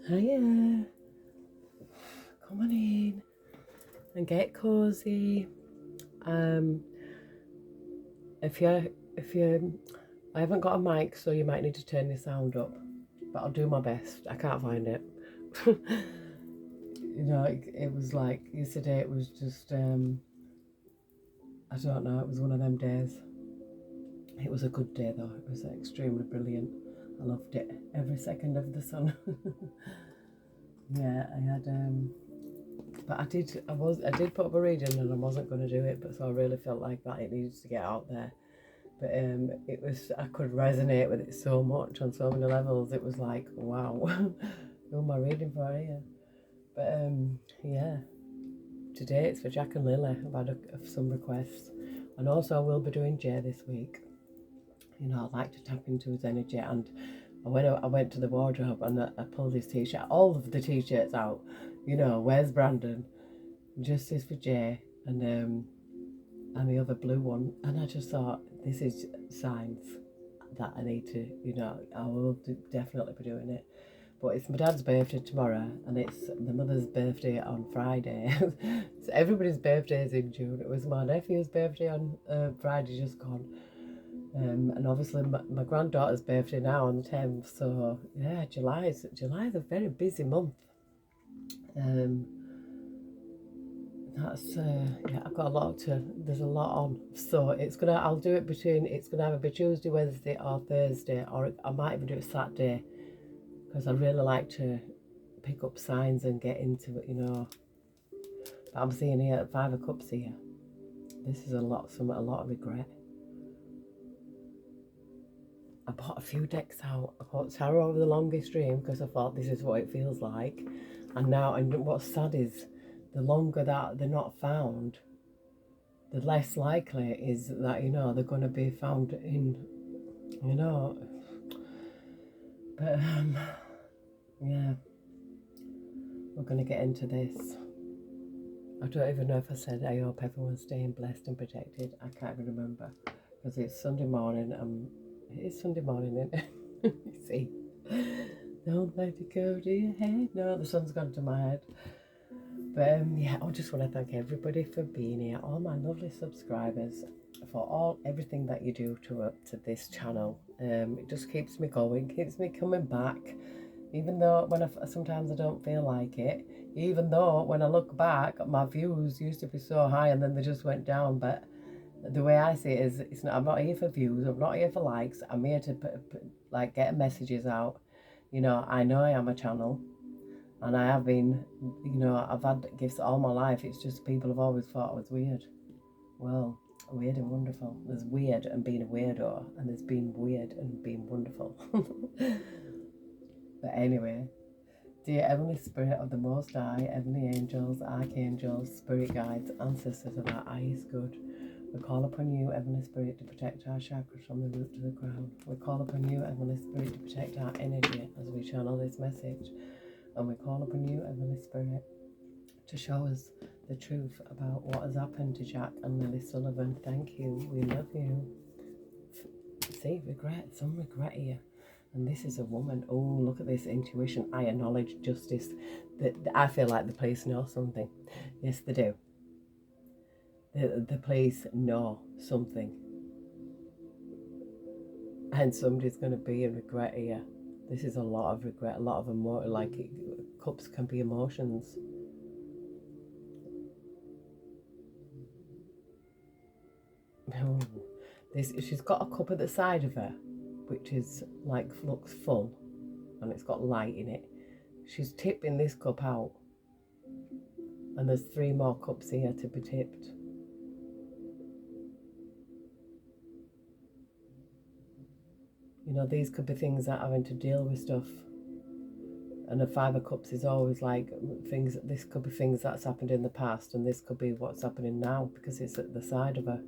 Hiya. Come on in and get cozy. If you, I haven't got a mic, so you might need to turn the sound up, but I'll do my best. I can't find it. You know, it was like yesterday. It was just, I don't know. It was one of them days. It was a good day though. It was extremely brilliant. I loved it. Every second of the sun. Yeah, I had but I did put up a reading and I wasn't going to do it, but so I really felt like that it needed to get out there. But it was, I could resonate with it so much on so many levels. It was like, wow, who am I reading for here? But yeah, today it's for Jack and Lily. I've had some requests, and also I will be doing Jay this week. You know, I like to tap into his energy, and I went to the wardrobe and I pulled his t-shirt, all of the t-shirts out. You know, where's Brandon? Justice for Jay, and the other blue one, and I just thought, this is signs that I need to, you know, I will definitely be doing it. But it's my dad's birthday tomorrow, and it's the mother's birthday on Friday. So everybody's birthday is in June. It was my nephew's birthday on Friday, just gone. And obviously my granddaughter's birthday now on the 10th. So yeah, July's a very busy month. That's yeah, I've got a lot there's a lot on, so I'll do it it's gonna either be Tuesday, Wednesday or Thursday, or I might even do it Saturday, because I really like to pick up signs and get into it, you know. But I'm seeing here 5 of Cups here. This is a lot of regret. I bought a few decks out. I bought Tarot Over the Longest Dream because I thought this is what it feels like, and what's sad is, the longer that they're not found, the less likely is that, you know, they're going to be found in, you know. But yeah, we're going to get into this. I don't even know if I said I hope everyone's staying blessed and protected. I can't even remember, because it's Sunday morning. It is Sunday morning, isn't it? You see, don't let it go to your head. No, the sun's gone to my head. But yeah, I just want to thank everybody for being here, all my lovely subscribers, for everything that you do to this channel. It just keeps me going, keeps me coming back, even though sometimes I don't feel like it, even though when I look back, my views used to be so high and then they just went down. But the way I see it is, I'm not here for views, I'm not here for likes, I'm here to like get messages out. You know, I know I am a channel, and I have been, you know, I've had gifts all my life. It's just people have always thought I was weird. Well, weird and wonderful. There's weird and being a weirdo, and there's being weird and being wonderful. But anyway, dear Heavenly Spirit of the Most High, Heavenly Angels, Archangels, Spirit Guides, Ancestors of our highest good, we call upon you, Heavenly Spirit, to protect our chakras from the root to the crown. We call upon you, Heavenly Spirit, to protect our energy as we channel this message. And we call upon you, Heavenly Spirit, to show us the truth about what has happened to Jack and Lily Sullivan. Thank you. We love you. See, some regret here. And this is a woman. Oh, look at this intuition. I acknowledge justice. I feel like the police know something. Yes, they do. The police know something. And somebody's going to be in regret here. This is a lot of regret, a lot of emotion. Like, cups can be emotions. Oh, she's got a cup at the side of her, which is like, looks full, and it's got light in it. She's tipping this cup out, and there's 3 more cups here to be tipped. You know, these could be things that are having to deal with stuff. And a 5 of Cups is always like things. This could be things that's happened in the past, and this could be what's happening now, because it's at the side of her.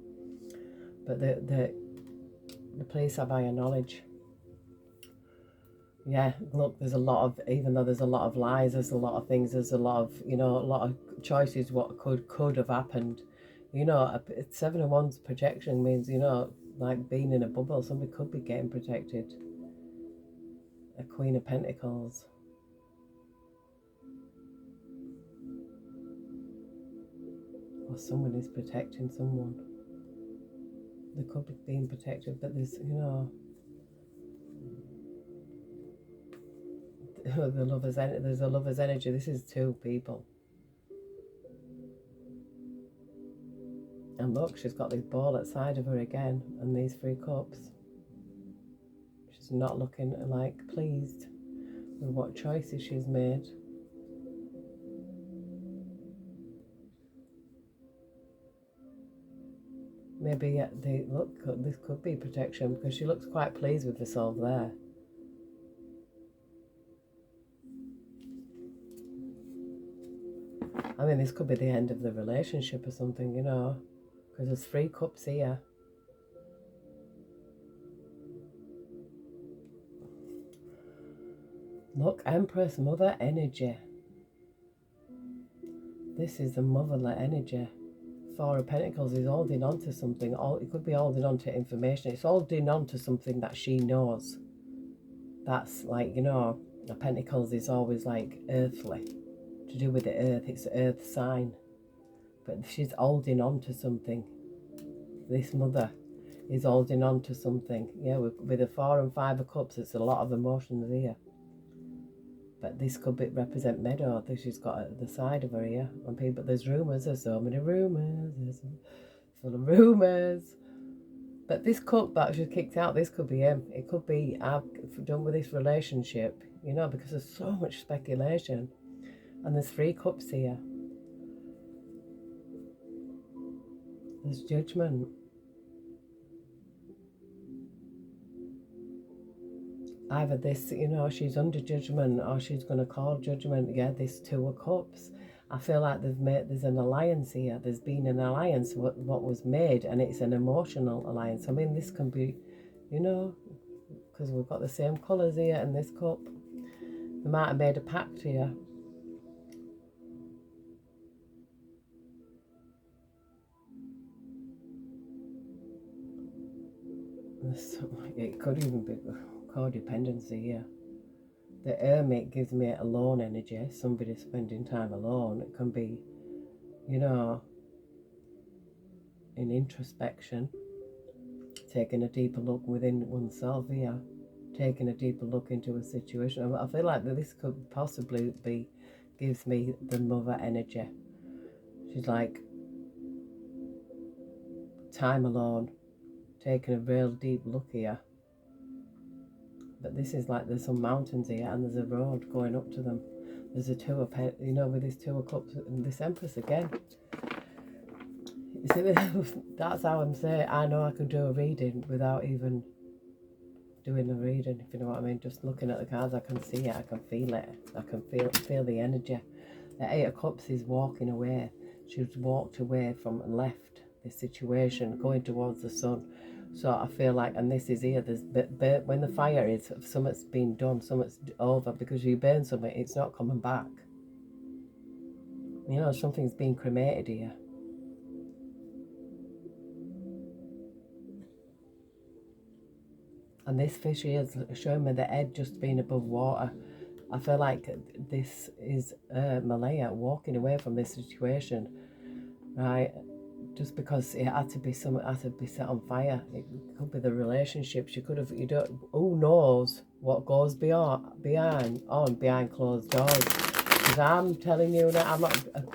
But the police have higher knowledge. Yeah, look, there's a lot of, even though there's a lot of lies, there's a lot of things, there's a lot of, you know, a lot of choices what could have happened. You know, 7 of Wands projection means, you know, like being in a bubble. Somebody could be getting protected. A Queen of Pentacles. or someone is protecting someone. They could be being protected, but there's, you know, the lover's there's a lover's energy. This is two people. And look, she's got this ball outside of her again, and these 3 cups. She's not looking like pleased with what choices she's made. Maybe this could be protection, because she looks quite pleased with herself there. I mean, this could be the end of the relationship or something, you know, because there's 3 cups here. Look, Empress, mother energy. This is the motherly energy. 4 of Pentacles is holding on to something. It could be holding on to information. It's holding on to something that she knows. That's like, you know, the Pentacles is always like earthly. To do with the earth, it's the earth sign. But she's holding on to something. This mother is holding on to something. Yeah, with the 4 and 5 of Cups, it's a lot of emotions here. But this could represent Meadow that she's got at the side of her here. And people, there's rumours, there's so many rumours, there's full of rumours. But this cup that she kicked out, this could be him. It could be, I've done with this relationship, you know, because there's so much speculation. And there's 3 cups here. There's judgment. Either this, you know, she's under judgment, or she's going to call judgment. Yeah, this 2 of Cups. I feel like there's an alliance here. There's been an alliance, what was made, and it's an emotional alliance. I mean, this can be, you know, because we've got the same colours here in this cup. They might have made a pact here. It could even be codependency here. The Hermit gives me alone energy. Somebody spending time alone. It can be, you know, in introspection, taking a deeper look within oneself here, taking a deeper look into a situation. I feel like this could possibly be, gives me the mother energy. She's like, time alone, taking a real deep look here. But this is like, there's some mountains here and there's a road going up to them. There's a 2 of, you know, with this 2 of Cups and this Empress again. You see, that's how I'm saying, I know I can do a reading without even doing a reading, if you know what I mean. Just looking at the cards, I can see it, I can feel it. I can feel the energy. The 8 of Cups is walking away. She's walked away from and left this situation, going towards the sun. So I feel like, and this is here, there's, when the fire is, something's been done, something's over, because you burn something, it's not coming back. You know, something's been cremated here. And this fish here is showing me the head just being above water. I feel like this is MALEYAH walking away from this situation, right? Just because it had to be something, had to be set on fire. It could be the relationship. She could have, you don't, who knows what goes behind closed doors. Because I'm telling you that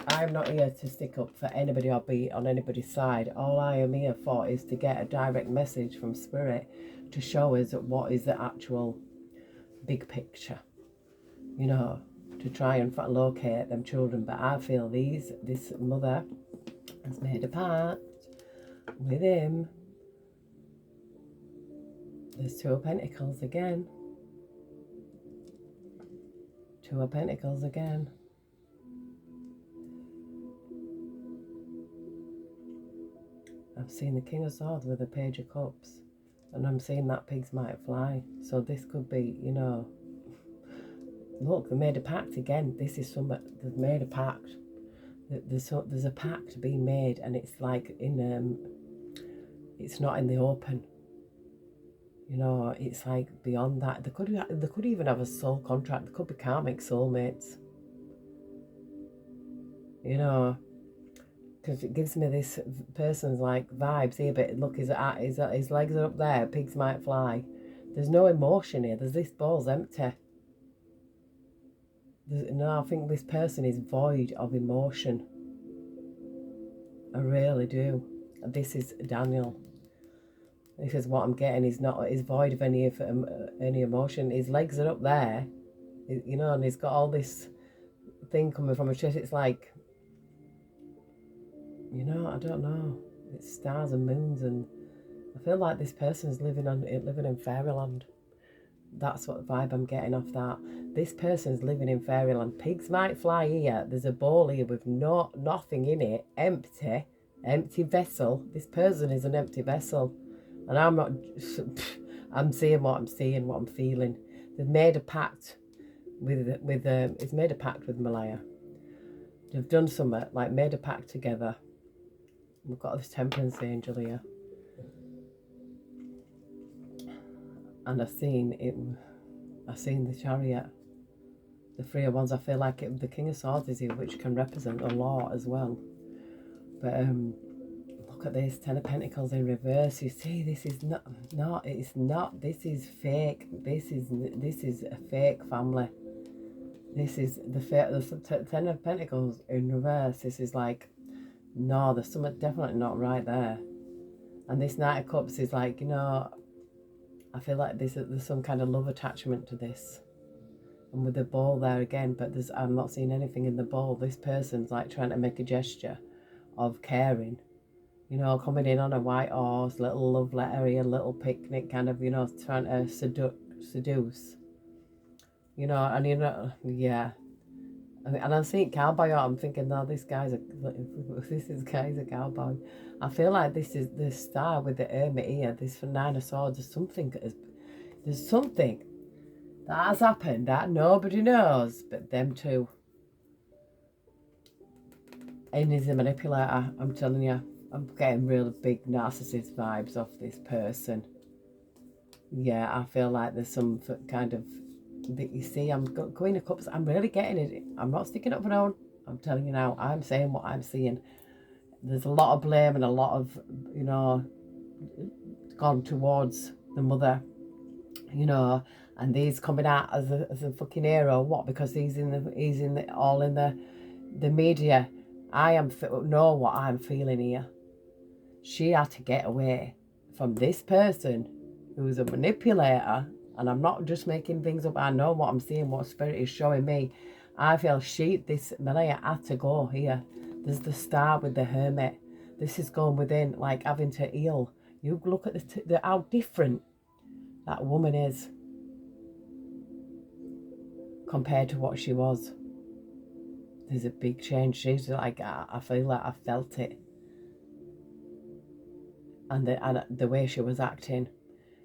I'm not here to stick up for anybody or be on anybody's side. All I am here for is to get a direct message from Spirit to show us what is the actual big picture. You know, to try and locate them children. But I feel this mother has made a pact with him. There's 2 of Pentacles again. 2 of Pentacles again. I've seen the King of Swords with the Page of Cups. And I'm seeing that pigs might fly. So this could be, you know, look, they made a pact again. This is somebody, they've made a pact. There's a pact being made, and it's like it's not in the open. You know, it's like beyond that. They could even have a soul contract. There could be karmic soulmates. You know, because it gives me this person's like vibes here, but look, his legs are up there, pigs might fly. There's no emotion here, there's this ball's empty. No, I think this person is void of emotion. I really do. This is Daniel. This is what I'm getting. He's void of any emotion. His legs are up there, you know, and he's got all this thing coming from his chest. It's like, you know, I don't know. It's stars and moons, and I feel like this person's living in fairyland. That's what vibe I'm getting off that. This person's living in fairyland. Pigs might fly here. There's a bowl here with nothing in it. Empty vessel. This person is an empty vessel. And I'm not, I'm seeing what I'm seeing, what I'm feeling. They've made a pact it's made a pact with MALEYAH. They've done something, like made a pact together. We've got this temperance angel here. And I've seen the chariot. The Three of Wands, I feel like the King of Swords is here, which can represent the law as well. But look at this, Ten of Pentacles in reverse. You see, this is it's not, this is fake. This is a fake family. This is the Ten of Pentacles in reverse. This is like, no, there's something definitely not right there. And this Knight of Cups is like, you know, I feel like there's some kind of love attachment to this. And with the ball there again, but I'm not seeing anything in the ball. This person's like trying to make a gesture of caring. You know, coming in on a white horse, little love letter here, little picnic, kind of, you know, trying to seduce. You know, and you know, yeah. And I'm seeing cowboy art. I'm thinking, no, this guy's a cowboy. I feel like this is the star with the hermit here. This Nine of Swords. There's something that has happened that nobody knows but them two. And he's a manipulator. I'm telling you, I'm getting real big narcissist vibes off this person. Yeah, I feel like there's some kind of, you see, I'm Queen of Cups. I'm really getting it. I'm not sticking up for no one. I'm telling you now, I'm saying what I'm seeing. There's a lot of blame and a lot of, you know, gone towards the mother, you know, and he's coming out as a fucking hero. What? Because he's in the media. I know what I'm feeling here. She had to get away from this person who's a manipulator. And I'm not just making things up. I know what I'm seeing, what spirit is showing me. I feel this MALEYAH had to go here. There's the star with the hermit. This is going within, like having to heal. You look at how different that woman is compared to what she was. There's a big change. She's like, I feel like I felt it. And the way she was acting.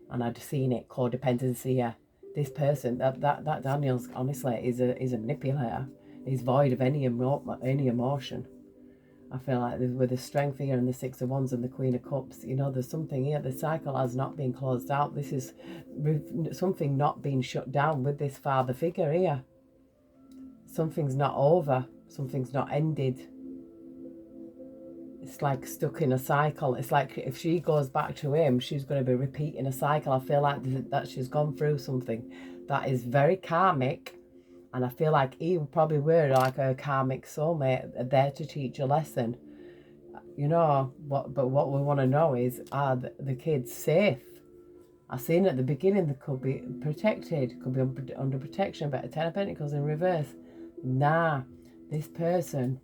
And I'd seen it, codependency. Yeah, this person, that Daniel's honestly is a manipulator. He's void of any emotion. I feel like with the strength here and the Six of Wands and the Queen of Cups, you know, there's something here. The cycle has not been closed out. This is something not being shut down with this father figure here. Something's not over. Something's not ended. It's like stuck in a cycle. It's like if she goes back to him, she's going to be repeating a cycle. I feel like that she's gone through something that is very karmic. And I feel like he probably were like a karmic soulmate there to teach a lesson. You know, but what we want to know is, are the kids safe? I seen at the beginning they could be protected, could be under protection, but a Ten of Pentacles in reverse. Nah, this person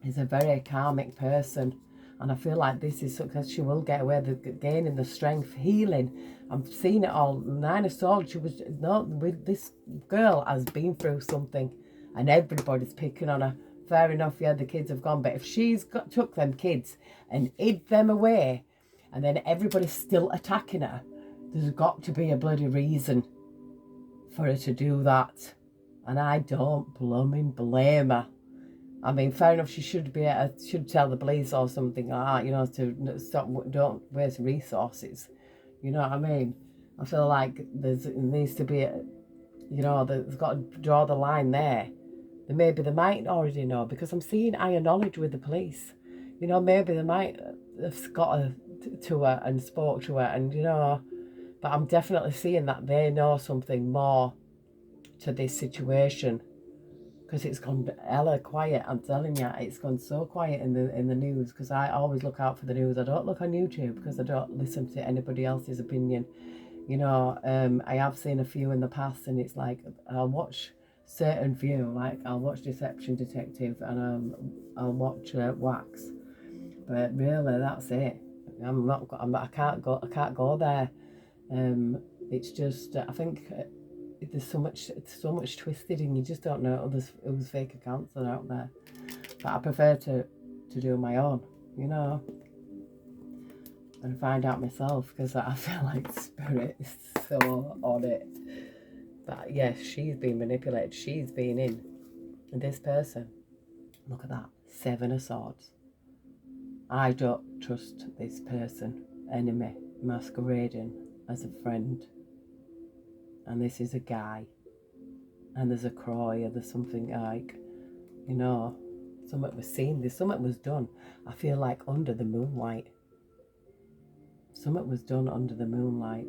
is a very karmic person. And I feel like this is because she will get away, gaining the strength, healing. I'm seeing it all. Nine of Swords, this girl has been through something and everybody's picking on her. Fair enough, yeah, the kids have gone. But if she's took them kids and hid them away and then everybody's still attacking her, there's got to be a bloody reason for her to do that. And I don't blame her. I mean, fair enough, she should tell the police or something like that, you know, to stop, don't waste resources. You know what I mean? I feel like it needs to be, you know, there's got to draw the line there. Maybe they might already know, because I'm seeing higher knowledge with the police. You know, maybe they might have got her to her and spoke to her, and you know, but I'm definitely seeing that they know something more to this situation, because it's gone hella quiet. I'm telling you, it's gone so quiet in the news, because I always look out for the news. I don't look on YouTube because I don't listen to anybody else's opinion. You know, I have seen a few in the past, and it's like I'll watch certain few, like I'll watch Deception Detective, and I'll watch Wax, but really that's it. I can't go there. It's just I think there's so much twisted, and you just don't know who's fake accounts are out there. But I prefer to do my own, you know, and find out myself, because I feel like Spirit is so on it. But yes, she's been manipulated. She's been in. And this person, look at that, 7 of Swords. I don't trust this person. Enemy masquerading as a friend. And this is a guy. And there's a cry, or there's something like, you know, something was seen. There's something was done. I feel like under the moonlight. Something was done under the moonlight.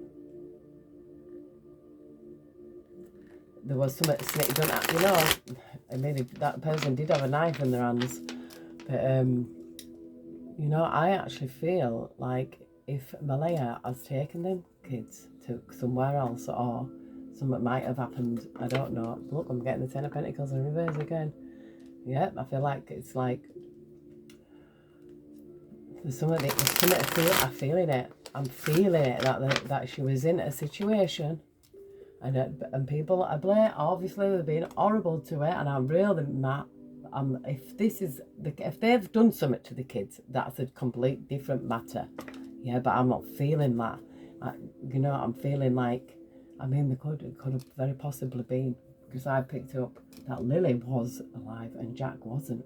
There was something done, you know, maybe that person did have a knife in their hands. But, you know, I actually feel like if MALEYAH has taken them kids to somewhere else, or something might have happened, I don't know. Look, I'm getting the 10 of Pentacles in reverse again. Yep, I feel like it's like there's something I'm feeling it. I'm feeling it that she was in a situation, and people that I blame, obviously they've been horrible to her, and I'm really mad. If they've done something to the kids, that's a complete different matter. Yeah, but I'm not feeling that. You know, I'm feeling like, I mean, it could have very possibly been, because I picked up that Lilly was alive and Jack wasn't.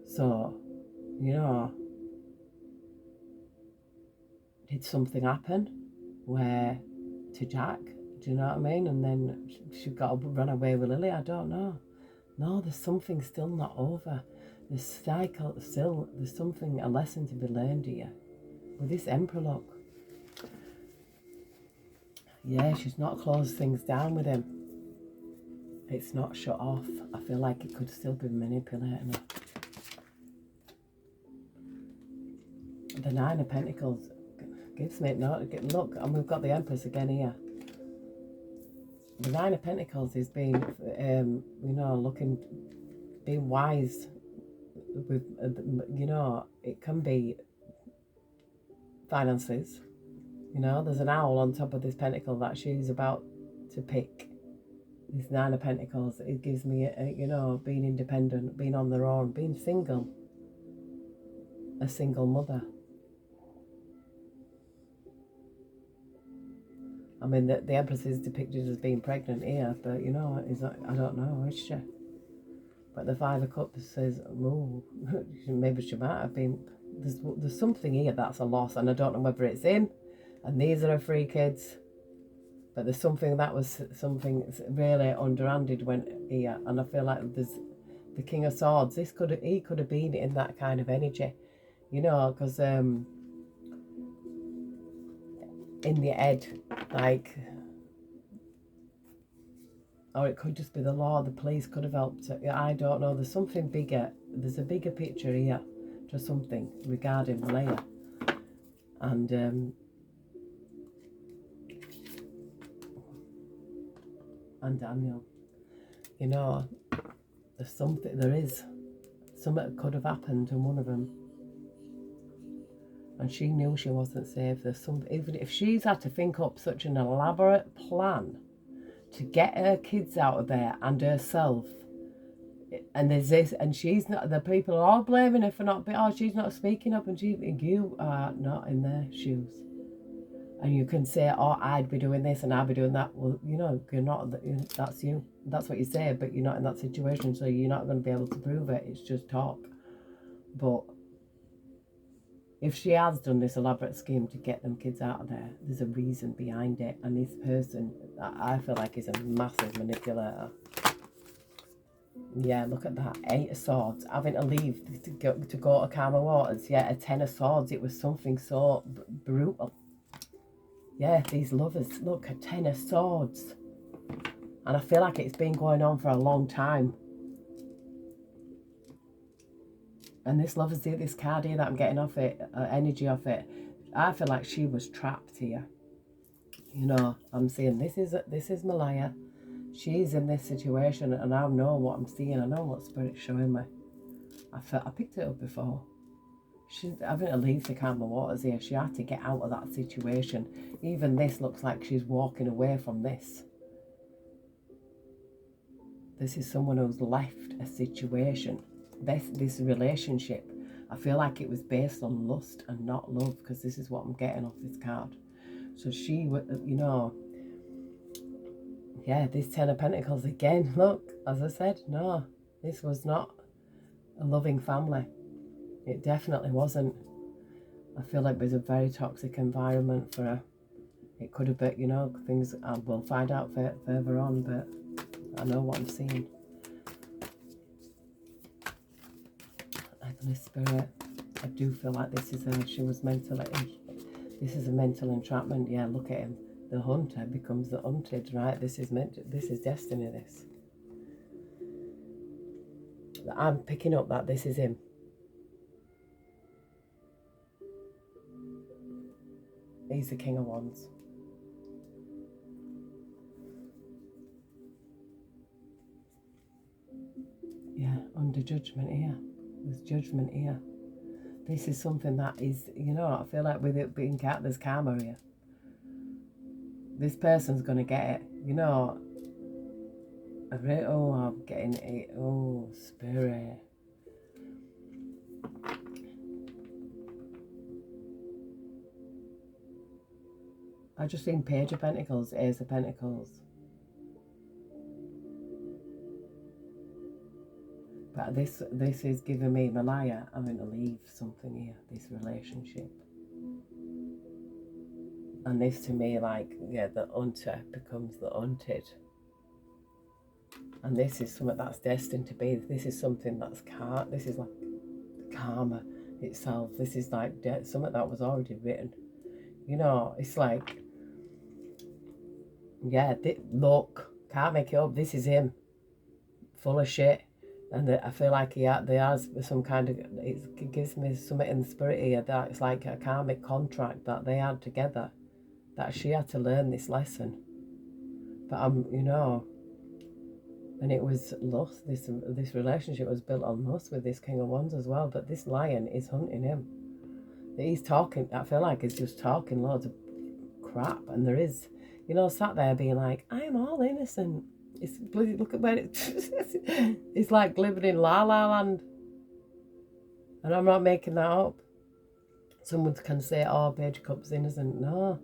So, you know, did something happen where to Jack? Do you know what I mean? And then she got to run away with Lilly. I don't know. No, there's something still not over. This cycle still, there's something, a lesson to be learned here. With this Emperor, look. Yeah, she's not closed things down with him. It's not shut off. I feel like it could still be manipulating her. The 9 of Pentacles gives me, no, look, and we've got the Empress again here. The 9 of Pentacles is being, you know, being wise with, you know, it can be finances. You know, there's an owl on top of this pentacle that she's about to pick. This 9 of Pentacles, it gives me, you know, being independent, being on their own, being single. A single mother. I mean, the Empress is depicted as being pregnant here, but, you know, I don't know, is she? But the 5 of Cups says, oh, maybe she might have been. There's something here that's a loss, and I don't know whether it's him, and these are her 3 kids. But there's something that was something really underhanded went here, and I feel like there's the King of Swords. He could have been in that kind of energy, you know, because in the head, like, or it could just be the law. The police could have helped. I don't know. There's something bigger. There's a bigger picture here to something regarding MALEYAH, and Daniel. You know, there's something. There is something could have happened to one of them, and she knew she wasn't safe. There's some. Even if she's had to think up such an elaborate plan to get her kids out of there and herself, and there's this, and she's not. The people are all blaming her for not being. Oh, she's not speaking up, and you are not in their shoes. And you can say, oh, I'd be doing this and I'd be doing that. Well, you know, you're not. That's you. That's what you say, but you're not in that situation, so you're not going to be able to prove it. It's just talk. But if she has done this elaborate scheme to get them kids out of there, there's a reason behind it. And this person, I feel like, is a massive manipulator. Yeah, look at that. 8 of Swords. Having to leave to go to calmer waters. Yeah, a 10 of Swords. It was something so brutal. Yeah, these lovers. Look, a 10 of Swords. And I feel like it's been going on for a long time. And this lover's here, this card here that I'm getting off it, energy off it. I feel like she was trapped here. You know, I'm seeing this is MALEYAH. She's in this situation, and I know what I'm seeing. I know what Spirit's showing me. I picked it up before. She's having to leave the calmer waters here. She had to get out of that situation. Even this looks like she's walking away from this. This is someone who's left a situation. This relationship. I feel like it was based on lust and not love, because this is what I'm getting off this card. So she, you know, yeah, this 10 of Pentacles again. Look, as I said, no, this was not a loving family. It definitely wasn't. I feel like it was a very toxic environment for her. It could have been, you know, things we'll find out further on, but I know what I'm seeing. Heavenly Spirit, I do feel like this is she was mentally, this is a mental entrapment. Yeah, look at him. The hunter becomes the hunted, right? This is destiny, this. I'm picking up that this is him. He's the King of Wands. Yeah, under judgment here. There's judgment here. This is something that is, you know, I feel like with it being there's karma here. This person's going to get it. You know, I'm getting it. Oh, Spirit. I just seen Page of Pentacles, Ace of Pentacles. But this is giving me, MALEYAH, I'm going to leave something here, this relationship. And this to me, like, yeah, the hunter becomes the hunted. And this is something that's destined to be. This is something that's this is like karma itself. This is like something that was already written. You know, it's like, yeah, look, can't make it up. This is him, full of shit. And I feel like there has some kind of, it gives me something in the spirit here that it's like a karmic contract that they had together, that she had to learn this lesson. But you know, and it was lust. This relationship was built on lust with this King of Wands as well. But this lion is hunting him. He's talking. I feel like he's just talking loads of crap, and there is, you know, sat there being like, I am all innocent. It's bloody, look at where it's like living in La La Land. And I'm not making that up. Someone can say, oh, Page of Cups innocent. No,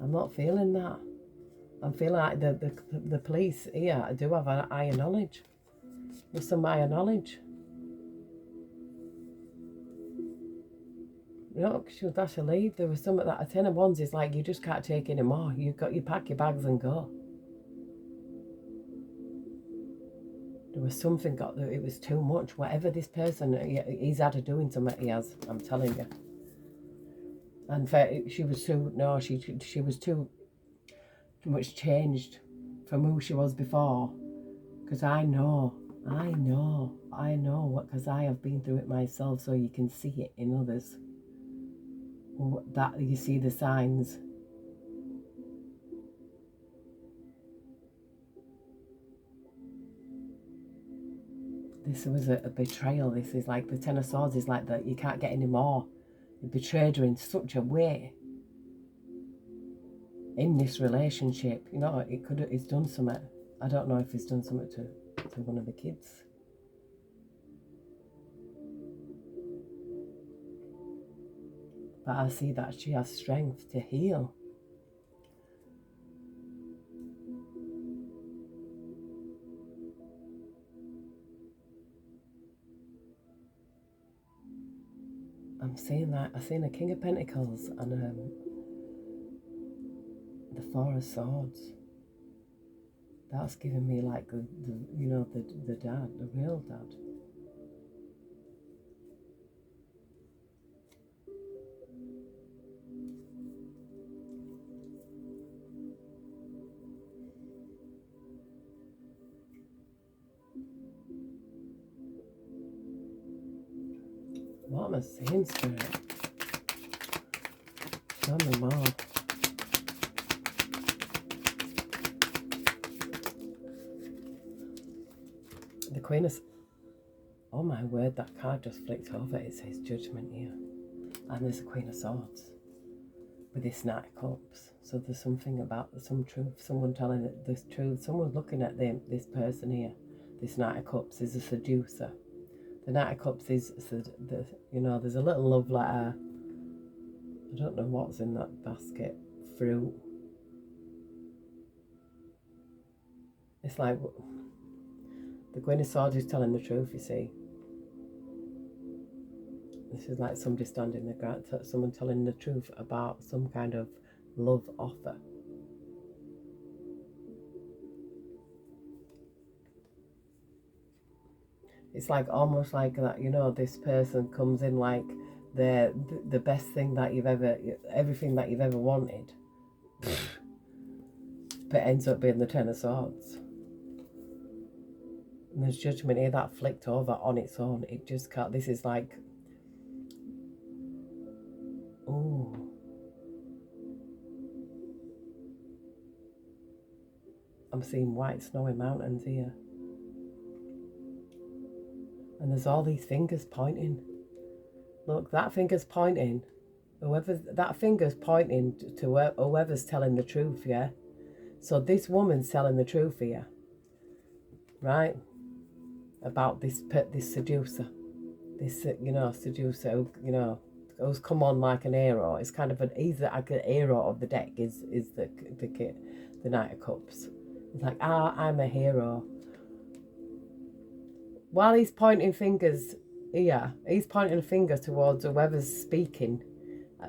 I'm not feeling that. I'm feeling like the police here do have an higher knowledge. There's some higher knowledge. You know, she'll dash her leave. There was some of that. A 10 of Wands is like, you just can't take any more. You pack your bags and go. There was something it was too much. Whatever this person, he's had to doing something. He has. I'm telling you. And she was too. No, she was too much changed from who she was before. Because I know what. Because I have been through it myself, so you can see it in others. That you see the signs. This was a betrayal. This is like the 10 of Swords is like that. You can't get any more. He betrayed her in such a way in this relationship. You know, he's done something. I don't know if he's done something to one of the kids. But I see that she has strength to heal. I'm seeing that. I've seen a King of Pentacles and the Four of Swords. That's giving me like you know, the dad, the real dad. What am I saying, Spirit? Show me more. The Queen of... Oh my word, that card just flicked over. It says Judgment here. And there's the Queen of Swords with this Knight of Cups. So there's something about some truth. Someone telling it this truth. Someone's looking at this person here. This Knight of Cups is a seducer. The Knight of Cups is, you know, there's a little love letter. I don't know what's in that basket. Fruit. It's like... The Queen of Swords is telling the truth, you see. This is like somebody standing the ground, someone telling the truth about some kind of love offer. It's like almost like that, you know, this person comes in like they're the best thing that you've ever, everything that you've ever wanted. But ends up being the Ten of Swords. And there's Judgment here that flicked over on its own. It just can't, this is like, oh. I'm seeing white snowy mountains here. And there's all these fingers pointing. Look, that finger's pointing. That finger's pointing to whoever's telling the truth, yeah? So this woman's telling the truth here. Right? About this seducer. This, you know, seducer who, you know, who's come on like an hero. It's kind of he's like an hero of the deck is the Knight of Cups. It's like, I'm a hero. While he's pointing fingers here, he's pointing a finger towards whoever's speaking,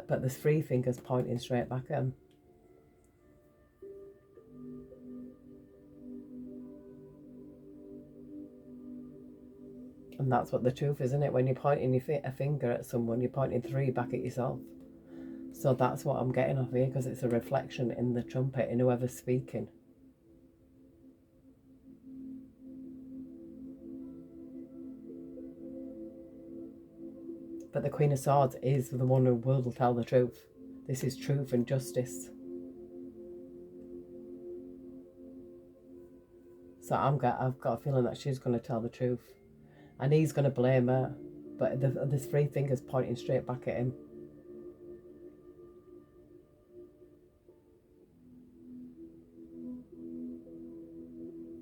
but there's three fingers pointing straight back at him. And that's what the truth is, isn't it? When you're pointing a finger at someone, you're pointing three back at yourself. So that's what I'm getting off here, because it's a reflection in the trumpet, in whoever's speaking. But the Queen of Swords is the one who will tell the truth. This is truth and justice. So I've got a feeling that she's going to tell the truth. And he's going to blame her. But there's three fingers pointing straight back at him.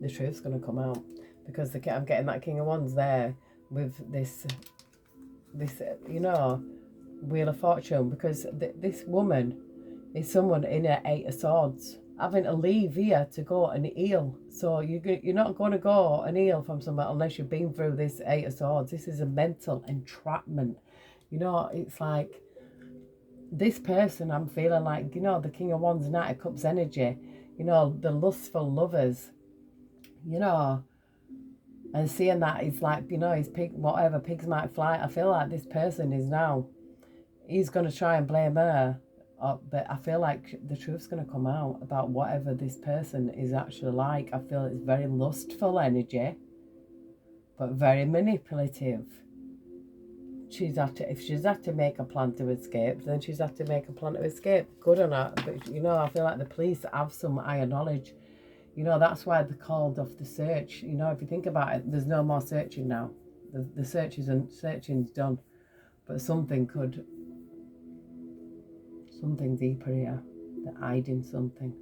The truth's going to come out. Because I'm getting that King of Wands there with this, you know, Wheel of Fortune. Because this woman is someone in her Eight of Swords, having to leave here to go and heal. So you're not going to go and heal from somewhere unless you've been through this Eight of Swords. This is a mental entrapment. You know, it's like this person, I'm feeling like, you know, the King of Wands, Knight of Cups energy, you know, the lustful lovers, you know, and seeing that it's like, you know, his pig, whatever, pigs might fly. I feel like this person is now, he's going to try and blame her. But I feel like the truth's going to come out about whatever this person is actually like. I feel it's very lustful energy, but very manipulative. If she's had to make a plan to escape, then she's had to make a plan to escape. Good or not, but you know, I feel like the police have some higher knowledge. You know, that's why they called off the search. You know, if you think about it, there's no more searching now. The searching's done, but something deeper here. They're hiding something.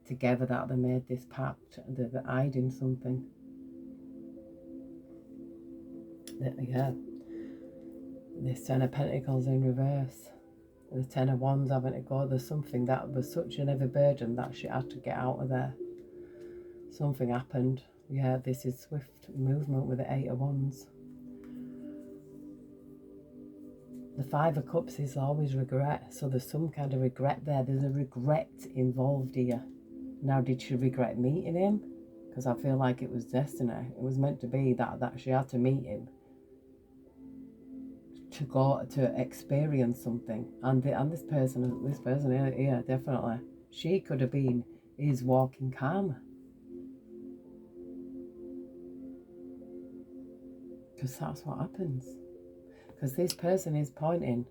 Together that they made this pact. They're hiding something. Yeah. This Ten of Pentacles in reverse. The Ten of Wands having to go. There's something that was such a heavy burden that she had to get out of there. Something happened. Yeah, this is swift movement with the Eight of Wands. The Five of Cups is always regret. So there's some kind of regret there. There's a regret involved here. Now, did she regret meeting him? Because I feel like it was destiny. It was meant to be that she had to meet him to go to experience something. And this person here, definitely, she could have been his walking karma. Because that's what happens. Because this person is pointing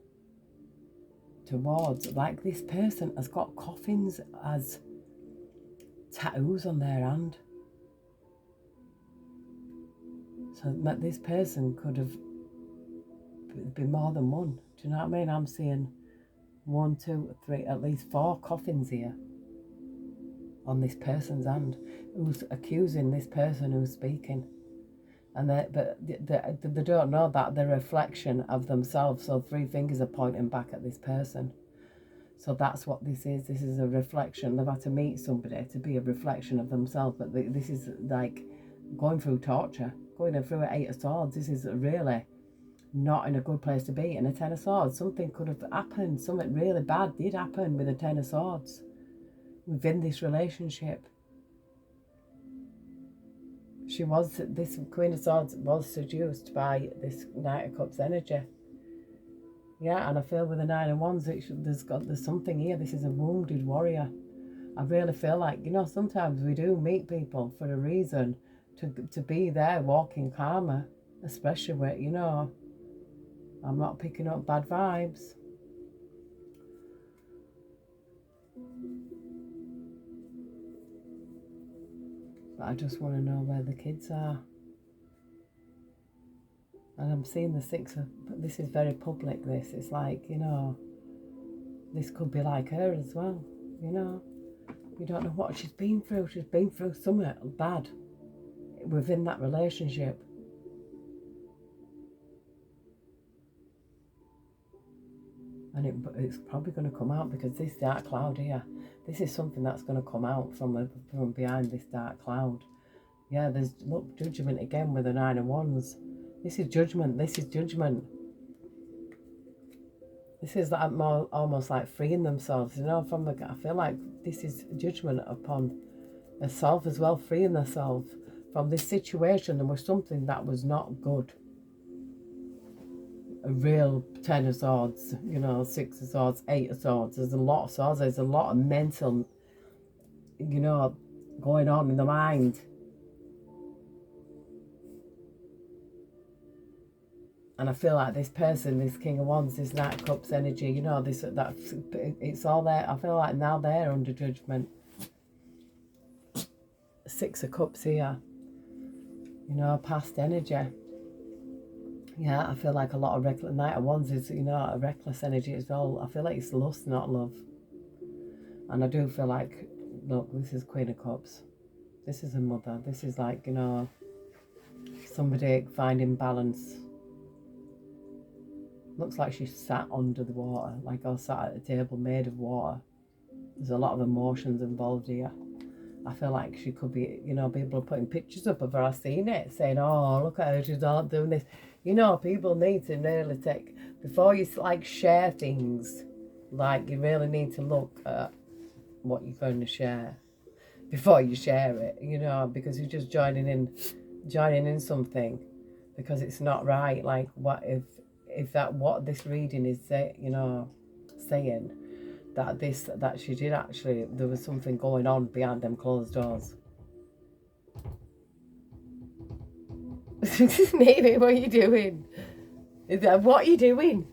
towards, like, this person has got coffins as tattoos on their hand. So this person could have been more than one. Do you know what I mean? I'm seeing 1, 2, 3, at least 4 coffins here on this person's hand, who's accusing this person who's speaking. And they don't know that they're a reflection of themselves. So 3 fingers are pointing back at this person. So that's what this is. This is a reflection. They've had to meet somebody to be a reflection of themselves. But this is like going through torture, going through an 8 of Swords. This is really not in a good place to be. And a 10 of Swords, something could have happened. Something really bad did happen with a 10 of Swords within this relationship. This Queen of Swords was seduced by this Knight of Cups energy. Yeah, and I feel with the 9 of Wands, there's something here. This is a wounded warrior. I really feel like, sometimes we do meet people for a reason, to be there walking karma, especially where, I'm not picking up bad vibes. But I just want to know where the kids are. And I'm seeing the 6 of, but this is very public, this. It's like, this could be like her as well, You don't know what she's been through. She's been through something bad within that relationship. And it's probably going to come out, because this dark cloud here, this is something that's going to come out from behind this dark cloud. Yeah, look, judgment again with the 9 of Wands. This is judgment. This is judgment. This is like almost like freeing themselves, I feel like this is judgment upon a self as well, freeing themselves from this situation. There was something that was not good. A real 10 of Swords, 6 of Swords, 8 of Swords. There's a lot of swords. There's a lot of mental, going on in the mind. And I feel like this person, this King of Wands, this Knight of Cups energy, it's all there. I feel like now they're under judgment. 6 of Cups here, past energy. Yeah, I feel like a lot of reckless. Knight of Wands is, a reckless energy as well. I feel like it's lust, not love. And I do feel like, look, this is Queen of Cups. This is a mother. This is like, somebody finding balance. Looks like she sat under the water, like I sat at a table made of water. There's a lot of emotions involved here. I feel like she could be, people are putting pictures up of her. I've seen it, saying, oh, look at her, she's not doing this. People need to really take, before you share things, you really need to look at what you're going to share before you share it, because you're just joining in something because it's not right. Like, what if what this reading is saying, that she did actually, there was something going on behind them closed doors. Maybe, what are you doing? What are you doing?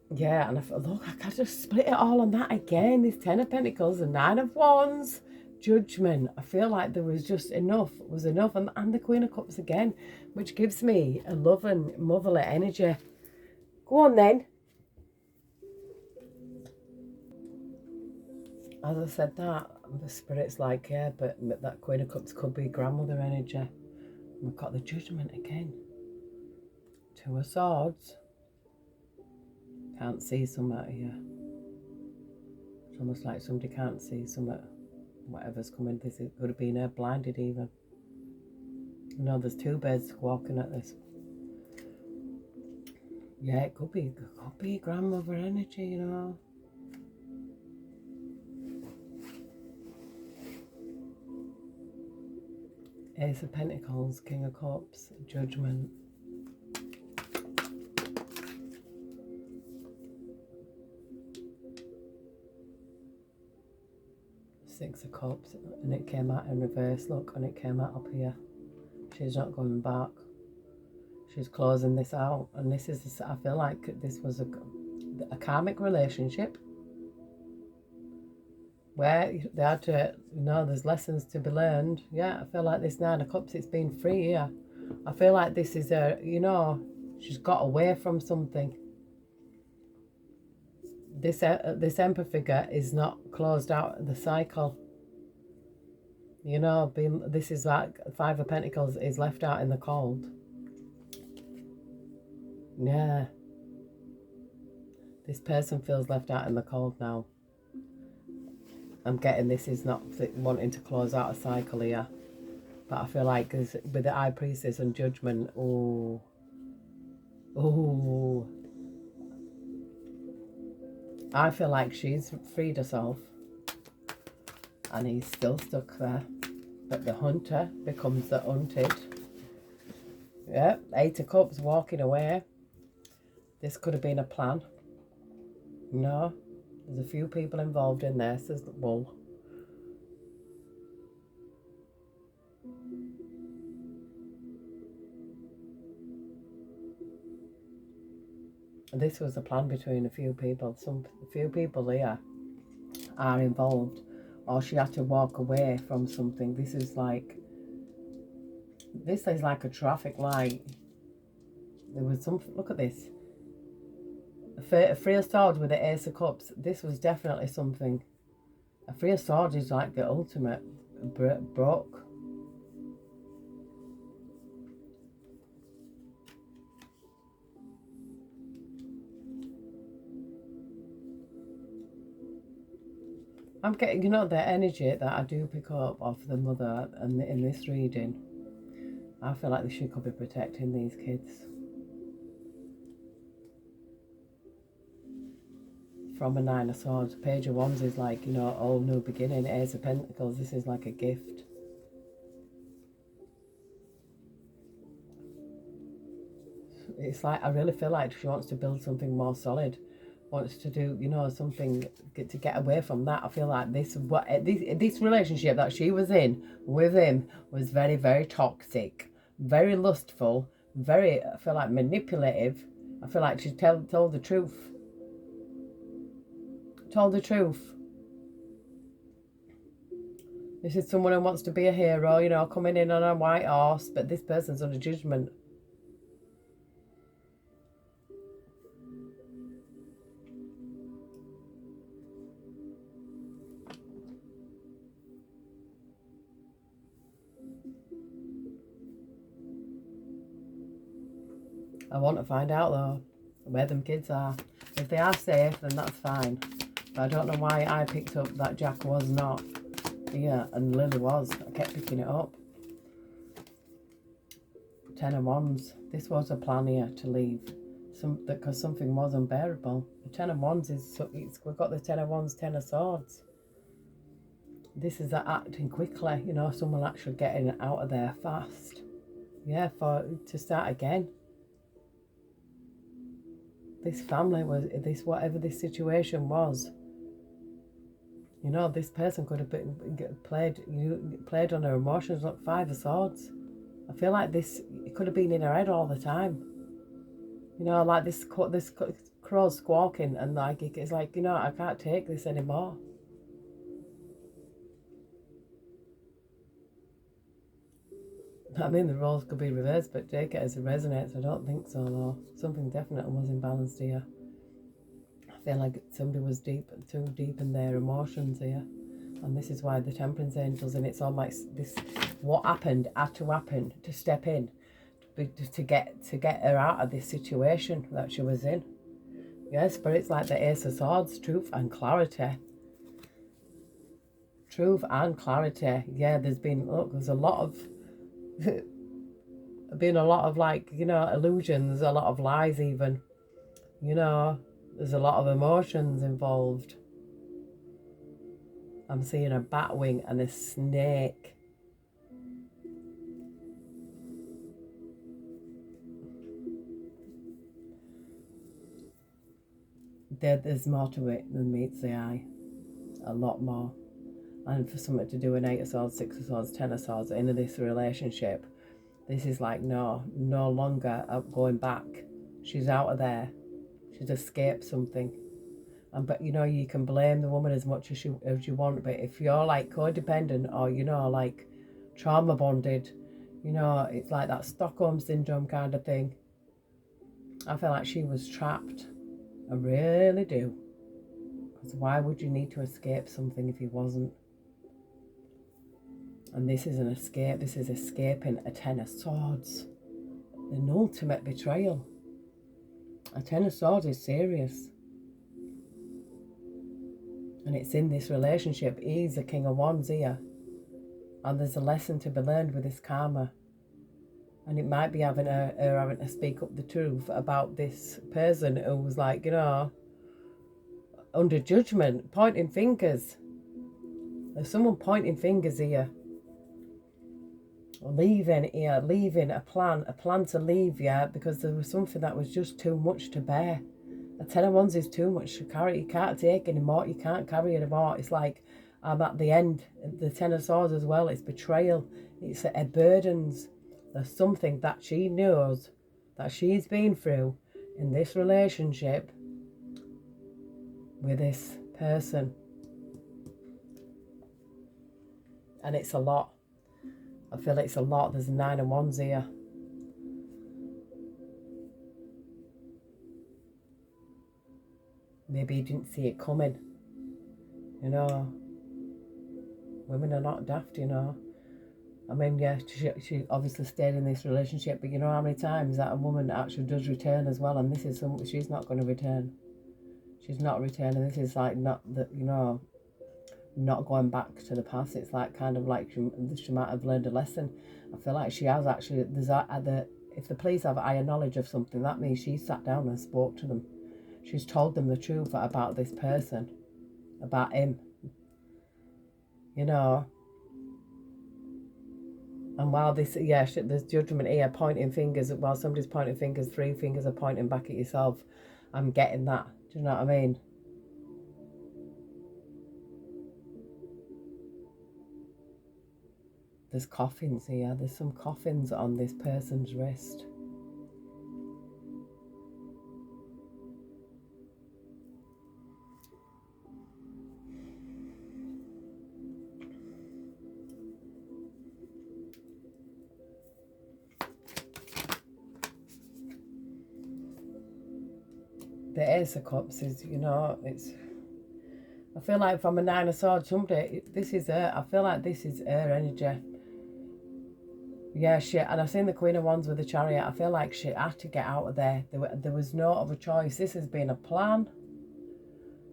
Yeah, and look, I can just split it all on that again. This 10 of Pentacles, the 9 of Wands, judgment. I feel like there was just enough, and the Queen of Cups again, which gives me a loving, motherly energy. Go on then. As I said that, the spirit's like, yeah, but that Queen of Cups could be grandmother energy. We've got the judgment again. 2 of Swords. Can't see something here. It's almost like somebody can't see something. Whatever's coming, this could have been her blinded even. There's 2 birds walking at this. Yeah, it could be grandmother energy, Ace of Pentacles, King of Cups, Judgment. Six of Cups, and it came out in reverse, look, and it came out up here. She's not going back. She's closing this out, and this is, I feel like this was a karmic relationship where they had to, you know, there's lessons to be learned. Yeah, I feel like this Nine of Cups, it's been free here. I feel like this is a, you know, she's got away from something. This Emperor figure is not closed out the cycle. You know, this is like Five of Pentacles is left out in the cold. Yeah. This person feels left out in the cold now. I'm getting this is not wanting to close out a cycle here. But I feel like with the High Priestess and Judgment, oh. Oh. I feel like she's freed herself. And he's still stuck there. But the hunter becomes the hunted. Yeah, Eight of Cups walking away. This could have been a plan. No, there's a few people involved in this, says the Bull. This was a plan between a few people. A few people here are involved. Or she had to walk away from something. This is like a traffic light. There was something, look at this. A Three of Swords with the Ace of Cups. This was definitely something. A Three of Swords is like the ultimate broke. I'm getting, you know, the energy that I do pick up off the mother and in this reading. I feel like she could be protecting these kids from a Nine of Swords. Page of Wands is like, you know, all new beginning. Ace of Pentacles, this is like a gift. It's like, I really feel like she wants to build something more solid. Wants to do, you know, something to get away from that. I feel like this relationship that she was in with him was very, very toxic, very lustful, very, I feel like, manipulative. I feel like she told the truth. Told the truth. This is someone who wants to be a hero, you know, coming in on a white horse, but this person's under judgment. I want to find out though where them kids are. If they are safe, then that's fine. But I don't know why I picked up that Jack was not here and Lily was. I kept picking it up. Ten of Wands. This was a plan here to leave. Because something was unbearable. The Ten of Wands is, we've got the Ten of Wands, Ten of Swords. This is acting quickly, you know, someone actually getting out of there fast. Yeah, to start again. This family was, whatever this situation was, you know, this person could have played on her emotions. Look, Five of Swords. I feel like this, it could have been in her head all the time. You know, like this crow squawking, and like it's like, you know, I can't take this anymore. I mean, the roles could be reversed, but take it as it resonates. I don't think so, though. Something definitely was imbalanced here. I feel like somebody was too deep in their emotions here. And this is why the Temperance Angels, and it's almost this, what happened had to happen to step in, to get her out of this situation that she was in. Yes, but it's like the Ace of Swords, truth and clarity. Truth and clarity. Yeah, there's a lot of been a lot of, like, you know, illusions, a lot of lies even, you know, there's a lot of emotions involved. I'm seeing a bat wing and a snake. there's more to it than meets the eye. A lot more. And for something to do an 8 of Swords, 6 of Swords, 10 of Swords into this relationship, this is like, no longer going back. She's out of there. She's escaped something. But you know, you can blame the woman as much as you want, but if you're like codependent or, you know, like trauma bonded, you know, it's like that Stockholm syndrome kind of thing. I feel like she was trapped. I really do. Because why would you need to escape something if you wasn't? And this is an escape. This is escaping a 10 of Swords. An ultimate betrayal. A 10 of Swords is serious. And it's in this relationship. He's the King of Wands here. And there's a lesson to be learned with this karma. And it might be having her having to speak up the truth about this person who was like, you know, under judgment, pointing fingers. There's someone pointing fingers here. Leaving here, leaving a plan to leave, yeah, because there was something that was just too much to bear. A 10 of Wands is too much to carry. You can't take anymore. You can't carry anymore. It's like I'm at the end. The 10 of Swords as well. It's betrayal. It's burdens. There's something that she knows that she's been through in this relationship with this person. And it's a lot. I feel it's a lot. There's a 9 of Wands here. Maybe you didn't see it coming. You know, women are not daft, you know. I mean, yeah, she obviously stayed in this relationship, but you know how many times that a woman actually does return as well, and this is something she's not going to return. She's not returning. This is like not that, you know, not going back to the past. It's like kind of like she might have learned a lesson. I feel like she has actually. If the police have higher knowledge of something, that means she sat down and spoke to them. She's told them the truth about this person, about him. You know. And while this, yeah, there's judgment here, pointing fingers. While somebody's pointing fingers, 3 fingers are pointing back at yourself. I'm getting that. Do you know what I mean? There's coffins here. There's some coffins on this person's wrist. The Ace of Cups is, you know, it's... I feel like from a 9 of Swords, someday, this is her. I feel like this is her energy. Yeah, shit. And I've seen the Queen of Wands with the Chariot. I feel like she had to get out of there. There was no other choice. This has been a plan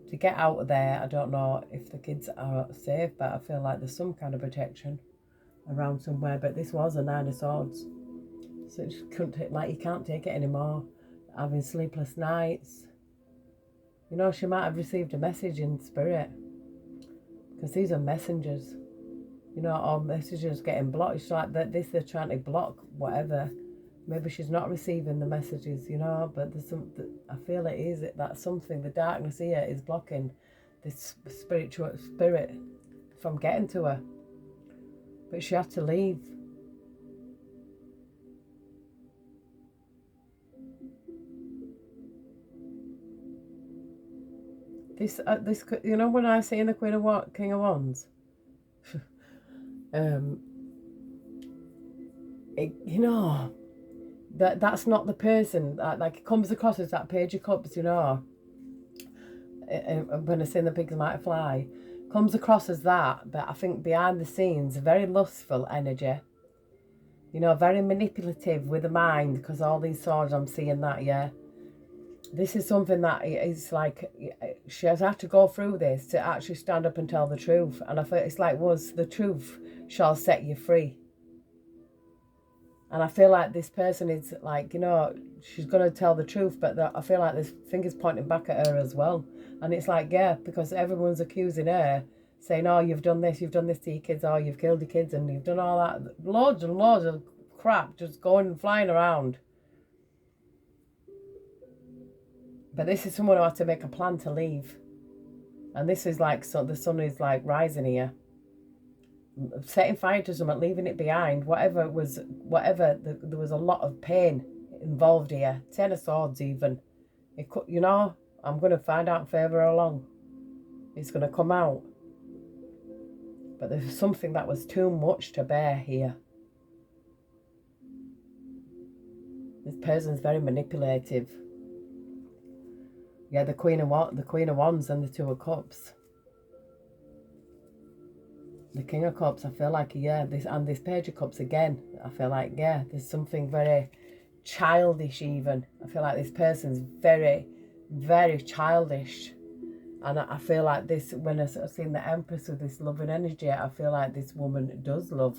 to get out of there. I don't know if the kids are safe, but I feel like there's some kind of protection around somewhere. But this was a 9 of Swords. So it just couldn't take, like, you can't take it anymore. Having sleepless nights. You know, she might have received a message in spirit. Because these are messengers. You know, or messages getting blocked. It's like that they're trying to block whatever. Maybe she's not receiving the messages, you know, but there's some, I feel it is, that's something, the darkness here is blocking this spiritual spirit from getting to her. But she had to leave. This, you know, when I see in the King of Wands, you know, that's not the person that, like, it comes across as that Page of Cups, you know, when I say the pigs might fly, comes across as that, but I think behind the scenes, very lustful energy, you know, very manipulative with the mind, because all these swords, I'm seeing that, yeah. This is something that is like, she has had to go through this to actually stand up and tell the truth. And I feel it's like, was the truth shall set you free. And I feel like this person is like, you know, she's going to tell the truth, but I feel like there's fingers pointing back at her as well. And it's like, yeah, because everyone's accusing her, saying, oh, you've done this to your kids, oh, you've killed your kids, and you've done all that. Loads and loads of crap just going and flying around. But this is someone who had to make a plan to leave. And this is like, so the sun is like rising here. Setting fire to something, leaving it behind, whatever, there was a lot of pain involved here. 10 of Swords even. It could, you know, I'm going to find out further along. It's going to come out. But there's something that was too much to bear here. This person's very manipulative. Yeah, the Queen of Wands and the Two of Cups. The King of Cups, I feel like, yeah, this Page of Cups again. I feel like, yeah, there's something very childish even. I feel like this person's very, very childish. And I feel like this, when I've seen the Empress with this loving energy, I feel like this woman does love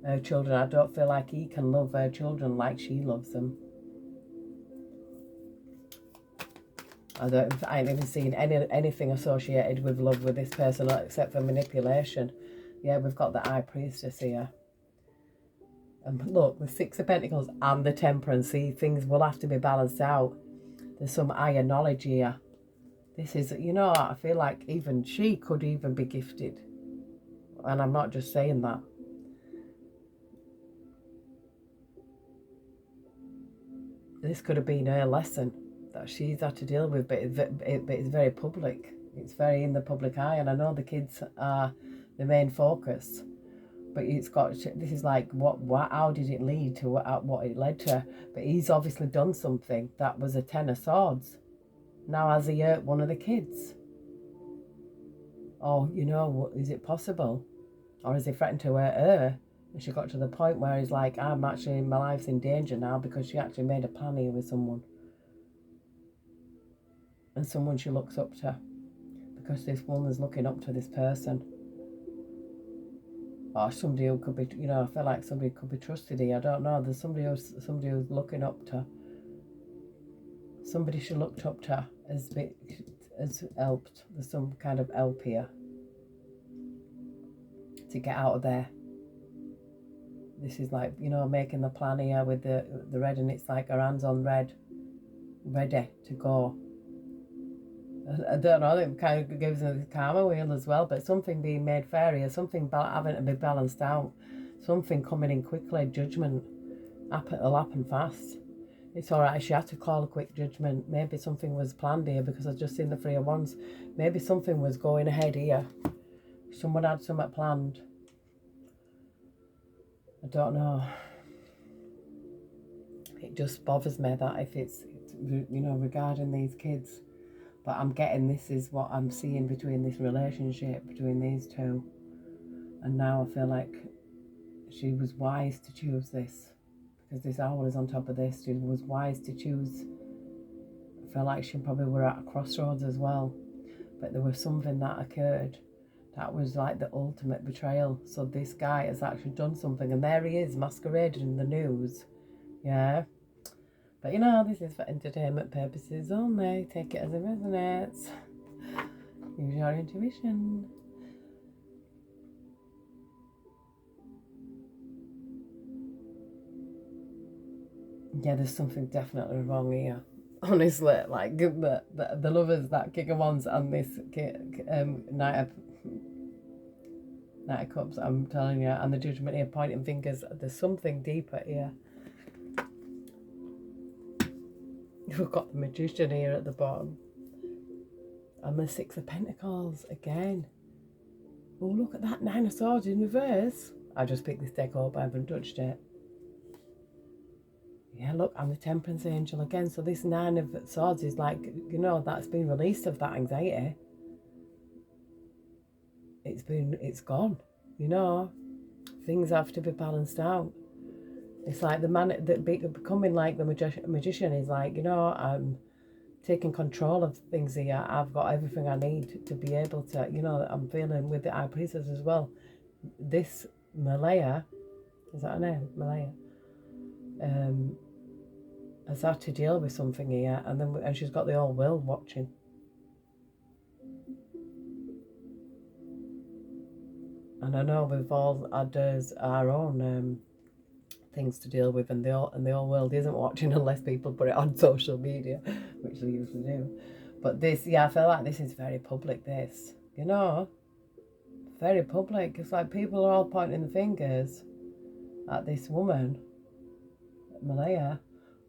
her children. I don't feel like he can love her children like she loves them. I ain't even seen anything associated with love with this person except for manipulation. Yeah, we've got the High Priestess here. And look, the Six of Pentacles and the Temperance. See, things will have to be balanced out. There's some higher knowledge here. This is, you know, I feel like even she could even be gifted. And I'm not just saying that. This could have been her lesson that she's had to deal with, but it's very public. It's very in the public eye, and I know the kids are the main focus. But it's got, this is like, how did it lead to what it led to? But he's obviously done something. That was a 10 of Swords. Now has he hurt one of the kids? Oh, you know, is it possible? Or has he threatened to hurt her? And she got to the point where he's like, my life's in danger now because she actually made a plan here with someone. And someone she looks up to. Because this woman's looking up to this person. Or somebody who could be, you know, I feel like somebody could be trusted here. I don't know. There's somebody who's looking up to. Somebody she looked up to has helped. There's some kind of help here to get out of there. This is like, you know, making the plan here with the red, and it's like her hands on red, ready to go. I don't know, it kind of gives her the karma wheel as well, but something being made fair here, something having to be balanced out, something coming in quickly, judgment, it'll happen fast. It's all right, she had to call a quick judgment. Maybe something was planned here because I've just seen the Three of Wands. Maybe something was going ahead here. Someone had something planned. I don't know. It just bothers me that if it's you know, regarding these kids. But I'm getting, this is what I'm seeing between this relationship, between these two. And now I feel like she was wise to choose this. Because this owl is on top of this. She was wise to choose. I feel like she probably were at a crossroads as well. But there was something that occurred that was like the ultimate betrayal. So this guy has actually done something. And there he is, masquerading in the news. Yeah. But you know, this is for entertainment purposes only. Take it as it resonates. Use your intuition. Yeah, there's something definitely wrong here. Honestly, like the lovers, that King of Wands and this Knight of Cups, I'm telling you, and the Judgment here, pointing fingers. There's something deeper here. We've got the Magician here at the bottom. And the Six of Pentacles again. Oh, look at that, 9 of Swords in reverse. I just picked this deck up, I haven't touched it. Yeah, look, I'm the Temperance Angel again. So this 9 of Swords is like, you know, that's been released of that anxiety. It's gone, you know. Things have to be balanced out. It's like the man that becoming like the magician is like, you know, I'm taking control of things here. I've got everything I need to be able to, you know, I'm feeling with the High Priestess as well. This MALEYAH, is that her name? MALEYAH. Has had to deal with something here, and she's got the whole world watching. And I know we've all had our own things to deal with, and the whole world isn't watching unless people put it on social media, which they usually do. But this, yeah, I feel like this is very public, this, you know, very public. It's like people are all pointing the fingers at this woman, MALEYAH,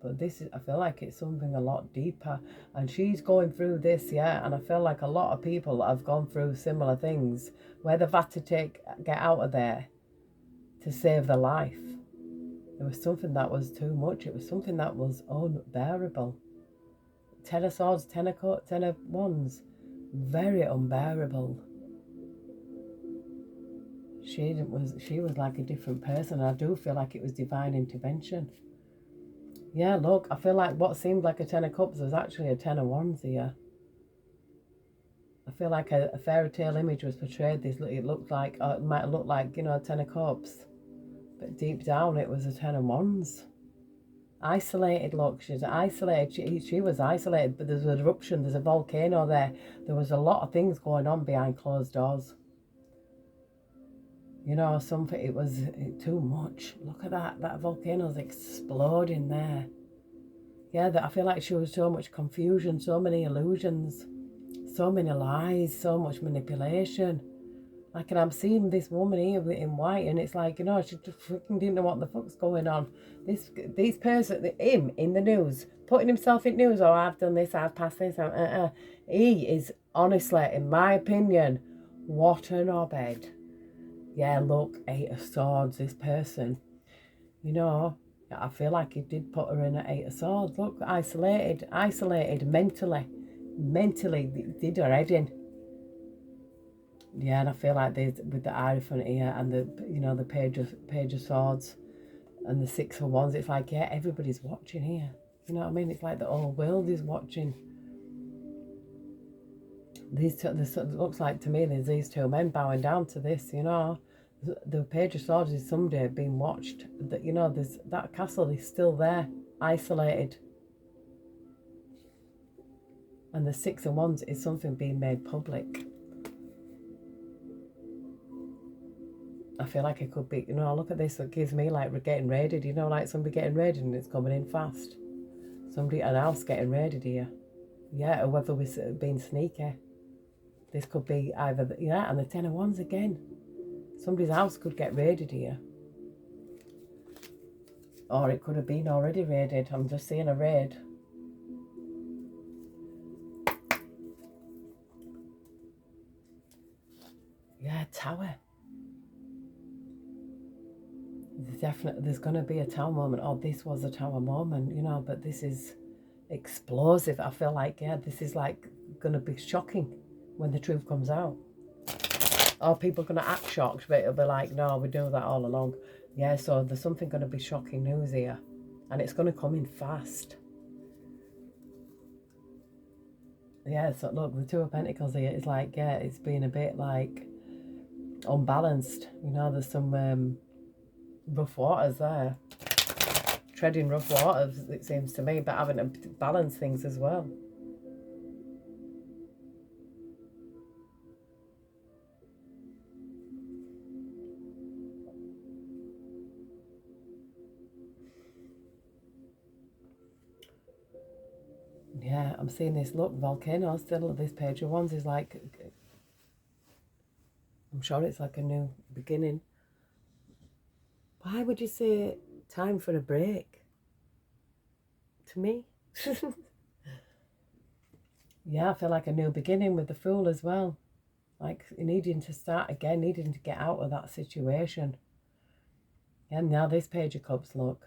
but this is, I feel like it's something a lot deeper, and she's going through this, yeah, and I feel like a lot of people have gone through similar things where they've had to get out of there to save their life. There was something that was too much. It was something that was unbearable. 10 of swords, 10 of wands, very unbearable. She was like a different person, and I do feel like it was divine intervention. Yeah, look, I feel like what seemed like a 10 of cups was actually a 10 of wands here. I feel like a fairy tale image was portrayed. It looked like, or it might look like, you know, a 10 of cups, but deep down it was a 10 of wands. Isolated, look, she's isolated. She was isolated, but there's an eruption, there's a volcano there. There was a lot of things going on behind closed doors. You know, it was too much. Look at that volcano's exploding there. Yeah, I feel like she was so much confusion, so many illusions, so many lies, so much manipulation. Like, and I'm seeing this woman here in white, and it's like, you know, she just freaking didn't know what the fuck's going on. This person, him in the news, putting himself in news, oh, I've done this, I've passed this, he is, honestly, in my opinion, what an knobhead. Yeah, look, 8 of swords, this person, you know, I feel like he did put her in at 8 of swords. Look, isolated mentally, did her head in. Yeah, and I feel like with the Hierophant here and the, you know, the page of swords and the 6 of wands, it's like, yeah, everybody's watching here. You know what I mean? It's like the whole world is watching. This looks like to me there's these two men bowing down to this, you know. The page of swords is someday being watched. That, you know, there's that castle is still there, isolated. And the 6 of wands is something being made public. I feel like it could be, you know, look at this, it gives me like we're getting raided, you know, like somebody getting raided and it's coming in fast. An house getting raided here. Yeah, or whether we're being sneaky. This could be either, yeah, and the 10 of wands again. Somebody's house could get raided here. Or it could have been already raided. I'm just seeing a raid. Yeah, tower. There's going to be a tower moment. Oh, this was a tower moment, you know, but this is explosive. I feel like, yeah, this is like going to be shocking when the truth comes out. Or people are going to act shocked, but it'll be like, no, we do that all along. Yeah, so there's something going to be shocking news here. And it's going to come in fast. Yeah, so look, the 2 of Pentacles here is like, yeah, it's been a bit like unbalanced. You know, there's some rough waters there. Treading rough waters, it seems to me, but having to balance things as well. Yeah, I'm seeing this, look, volcano still. This page of wands is like, I'm sure it's like a new beginning. Why would you say time for a break? To me? Yeah, I feel like a new beginning with the Fool as well. Like needing to start again, needing to get out of that situation. And now this page of cups, look.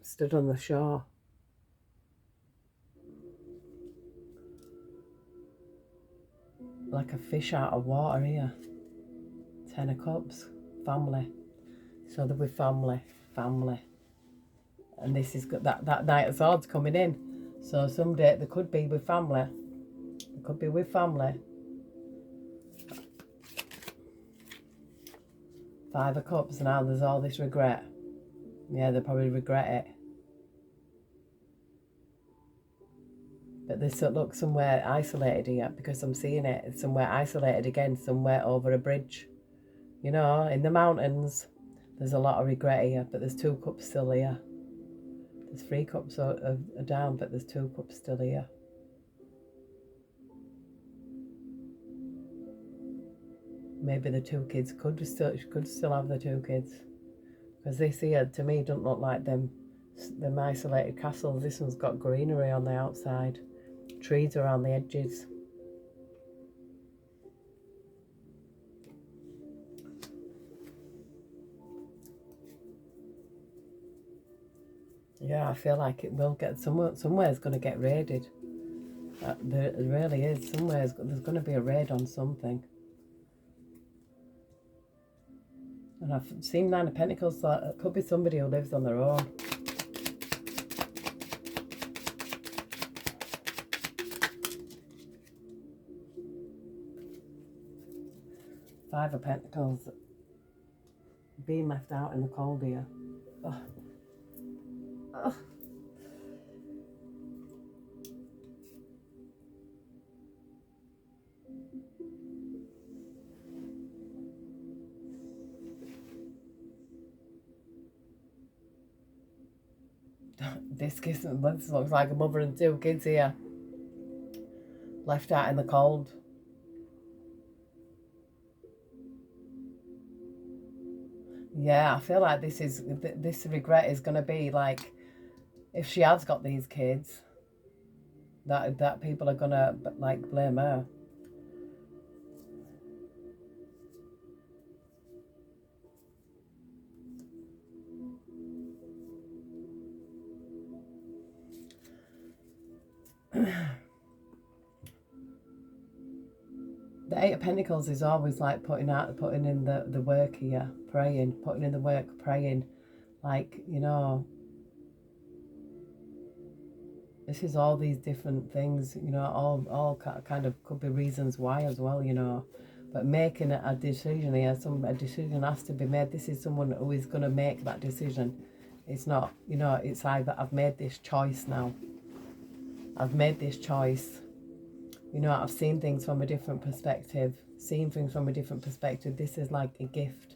Stood on the shore. Like a fish out of water here. 10 of cups. Family. So they're with family. And this is that Knight of Swords coming in. So someday they could be with family. They could be with family. 5 of Cups, now there's all this regret. Yeah, they probably regret it. But this looks somewhere isolated here, because I'm seeing it. It's somewhere isolated again, somewhere over a bridge. You know, in the mountains, there's a lot of regret here, but there's 2 cups still here. There's 3 cups are down, but there's 2 cups still here. Maybe the 2 kids could still have the 2 kids, because this here to me doesn't look like them isolated castles. This one's got greenery on the outside, trees around the edges. Yeah, I feel like it will get somewhere's going to get raided. There really is. There's going to be a raid on something. And I've seen 9 of Pentacles, so it could be somebody who lives on their own. Five of Pentacles, being left out in the cold here. Oh. Oh. This looks like a mother and 2 kids here, left out in the cold. Yeah, I feel like this regret is going to be like, if she has got these kids, that people are going to like blame her. The 8 of Pentacles is always like putting in the work here, praying, putting in the work, praying, like, you know, this is all these different things, you know, all kind of could be reasons why as well, you know, but making a decision here, a decision has to be made. This is someone who is going to make that decision. It's not, you know, it's either I've made this choice now. I've made this choice. You know, I've seen things from a different perspective. Seeing things from a different perspective. This is like a gift.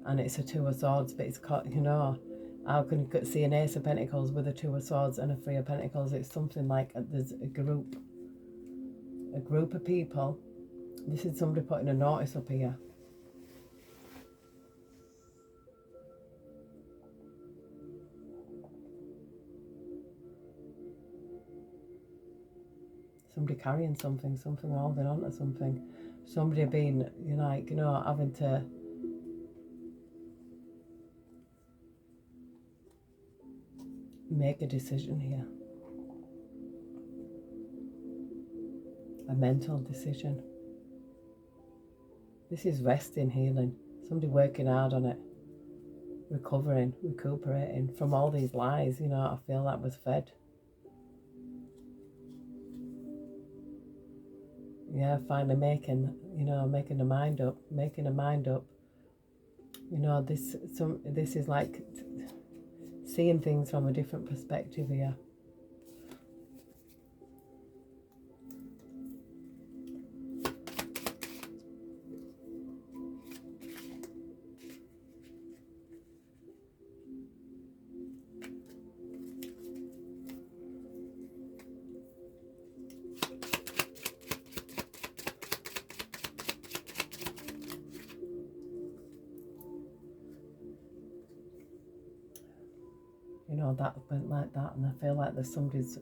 And it's a 2 of Swords, but it's got, you know, how can you see an Ace of Pentacles with a 2 of Swords and a 3 of Pentacles? It's something like there's a group of people. This is somebody putting a notice up here. Somebody carrying something holding on to something. Somebody being, you know, like, you know, having to make a decision here. A mental decision. This is resting, healing. Somebody working hard on it. Recovering, recuperating from all these lies, you know, I feel that was fed. Yeah, finally making a mind up, You know, this is like seeing things from a different perspective here. You know, that went like that, and I feel like there's somebody's,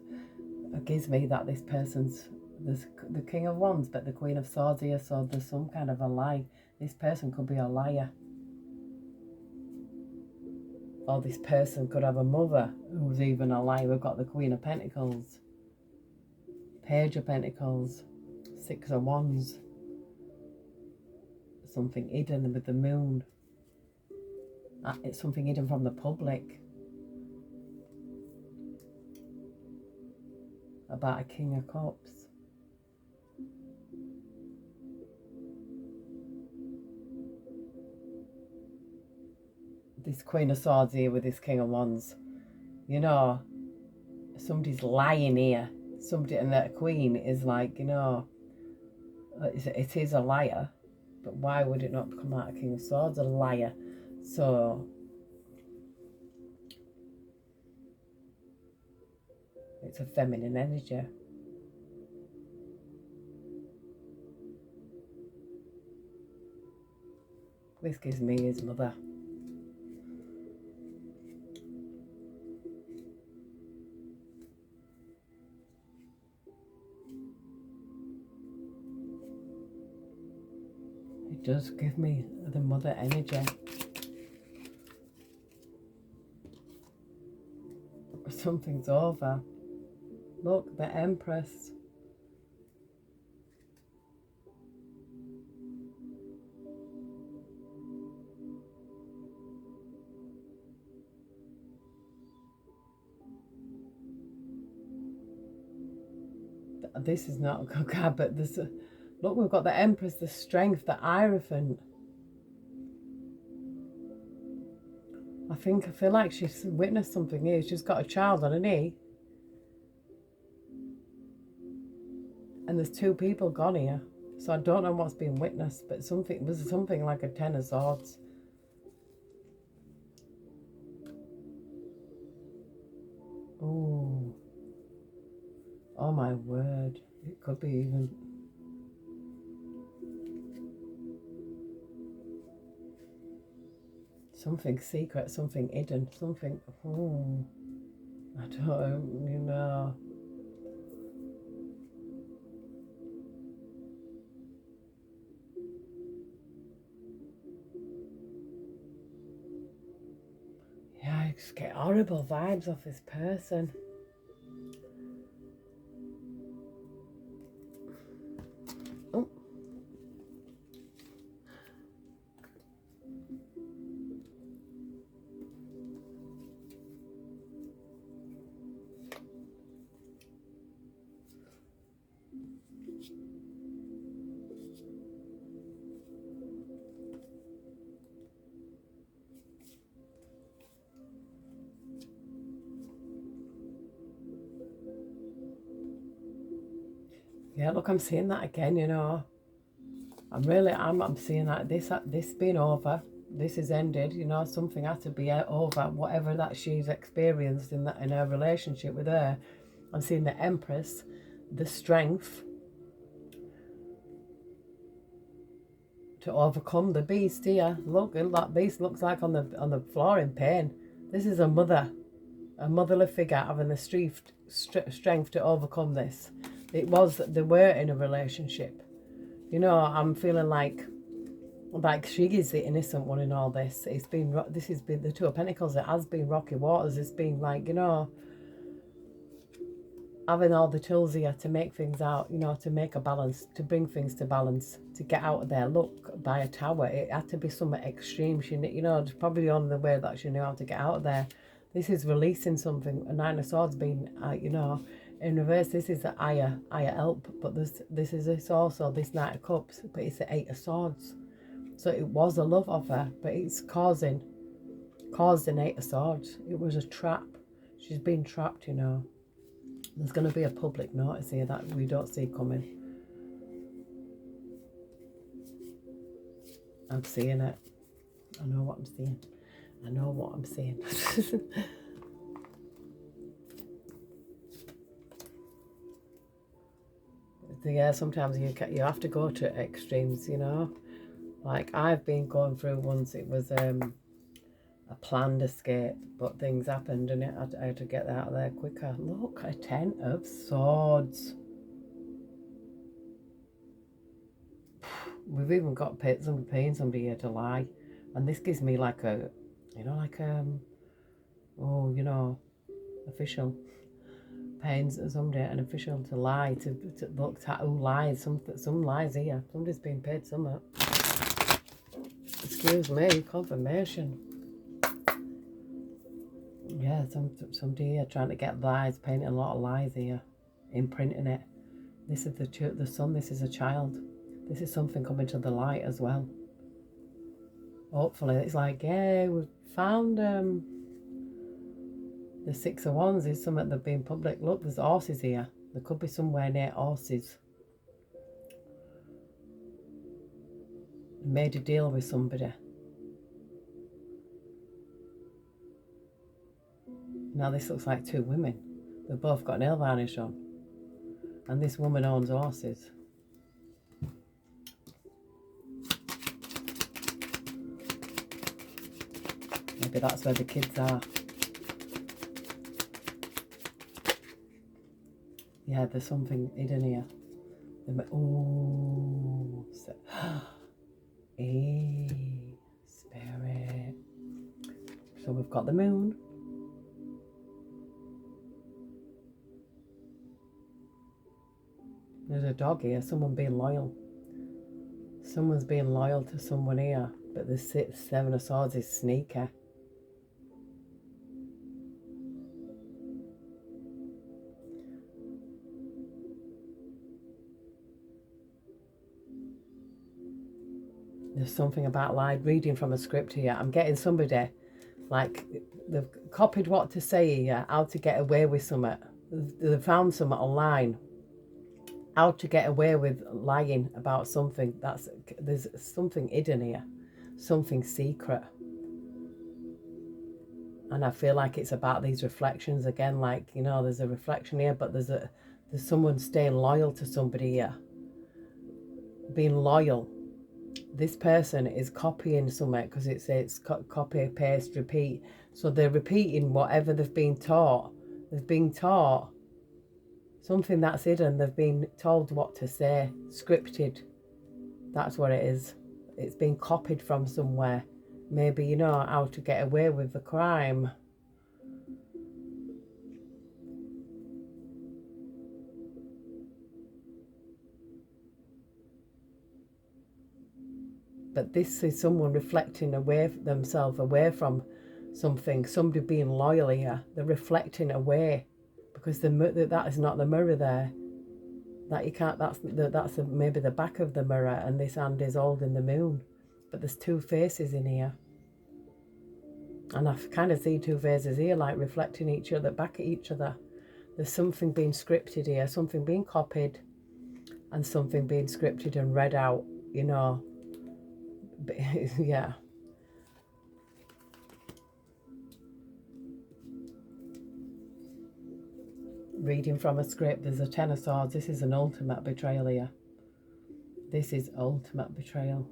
it gives me that this person's, there's the King of Wands, but the Queen of Swords here, so there's some kind of a lie. This person could be a liar. Or this person could have a mother who's even a liar. We've got the Queen of Pentacles, Page of Pentacles, 6 of Wands. Something hidden with the moon. It's something hidden from the public. About a King of Cups. This Queen of Swords here with this King of Wands. You know, somebody's lying here. Somebody, and that Queen is like, you know, it is a liar, But why would it not come out a King of Swords? A liar. So it's a feminine energy. This gives me his mother. It does give me the mother energy. Something's over. Look, the Empress. This is not a good card, but this. Look, we've got the Empress, the Strength, the Hierophant. I feel like she's witnessed something here. She's got a child on her knee. And there's 2 people gone here. So I don't know what's been witnessed, but there's something like a 10 of Swords. Oh. Oh my word. It could be even... something secret, something hidden, something... Oh. I don't, you know... Yeah, I just get horrible vibes off this person. Oh. Yeah, look, I'm seeing that again, you know. I'm seeing that this being over, this is ended, you know, something has to be over, whatever that she's experienced in her relationship with her. I'm seeing the Empress, the Strength to overcome the beast here. Look, that beast looks like on the floor in pain. This is a motherly figure having the strength to overcome this. They were in a relationship. You know, I'm feeling like she is the innocent one in all this. This has been the 2 of Pentacles. It has been rocky waters. It's been like, you know, having all the tools here to make things out, you know, to make a balance, to bring things to balance, to get out of there. Look, by a tower, it had to be something extreme. You know, it's probably the only way that she knew how to get out of there. This is releasing something. A 9 of Swords being, you know, in reverse. This is the higher help, but this is also this Knight of Cups, but it's the 8 of Swords. So it was a love offer, but it's caused an 8 of Swords. It was a trap. She's been trapped, you know. There's going to be a public notice here that we don't see coming. I'm seeing it. I know what I'm seeing. I know what I'm seeing. Yeah, sometimes you have to go to extremes, you know. Like I've been going through once. It was a planned escape, but things happened and I had to get out of there quicker. Look, a 10 of Swords. We've even got paying somebody here to lie, and this gives me like a, you know, like oh, you know, official. Paying somebody, an official, to lie, to look at who lies. Some lies here. Somebody's been paid something. Excuse me, confirmation. Yeah, somebody here trying to get lies, painting a lot of lies here, imprinting it. This is the son. This is a child. This is something coming to the light as well. Hopefully, it's like, yeah, we've found the 6 of Wands is something that's been public. Look, there's horses here. There could be somewhere near horses. made a deal with somebody. Now this looks like two women. They've both got nail varnish on. And this woman owns horses. Maybe that's where the kids are. Yeah, there's something hidden here. Oh, spirit. So we've got the moon. There's a dog here, someone being loyal. Someone's being loyal to someone here, but the Seven of Swords is sneaky. There's something about like reading from a script here. I'm getting somebody, like, they've copied what to say here, how to get away with something. They've found something online. How to get away with lying about something. There's something hidden here, something secret. And I feel like it's about these reflections again, like, you know, there's a reflection here, but there's someone staying loyal to somebody here. Being loyal. This person is copying something because it's copy, paste, repeat. So they're repeating whatever they've been taught. They've been taught something that's hidden. They've been told what to say, scripted. That's what it is. It's been copied from somewhere. Maybe, you know, how to get away with the crime. But this is someone reflecting themselves away from something. Somebody being loyal here. They're reflecting away. Because that is not the mirror there. That you can't. That's maybe the back of the mirror, and this hand is holding the moon. But there's two faces in here, and I kind of see two faces here, like reflecting each other, back at each other. There's something being scripted here, something being copied, and something being scripted and read out. You know. But, yeah. Reading from a script, there's a Ten of Swords. This is an ultimate betrayal here. This is ultimate betrayal.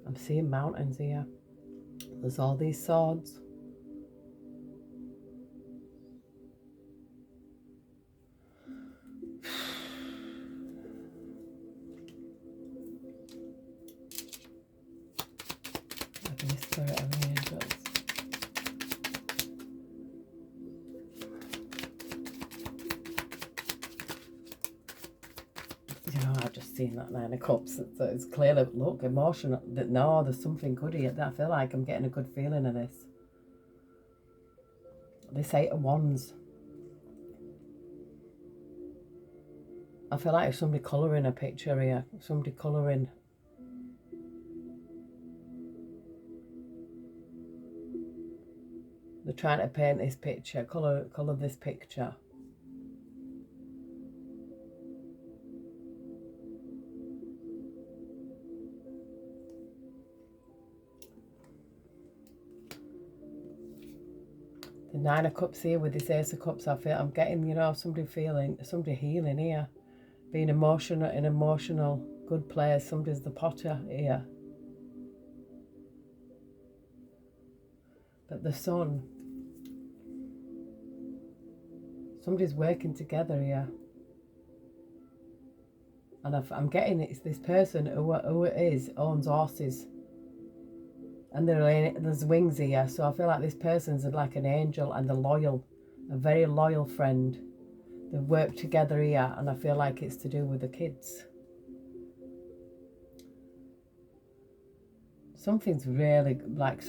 I'm seeing mountains here. There's all these swords. Spirit of the angels. You know, I've just seen that Nine of Cups. It's clearly, look, emotional. No, there's something good here. I feel like I'm getting a good feeling of this. This Eight of Wands. I feel like if somebody colouring a picture here, somebody colouring. They're trying to paint this picture, colour this picture. The Nine of Cups here with this Ace of Cups, I'm getting, you know, somebody healing here. Being emotional, in emotional, good place. Somebody's the Potter here. But the Sun. Somebody's working together here. And I'm getting it's this person who it is owns horses. And there's wings here. So I feel like this person's like an angel and a very loyal friend. They've worked together here, and I feel like it's to do with the kids. Something's really bad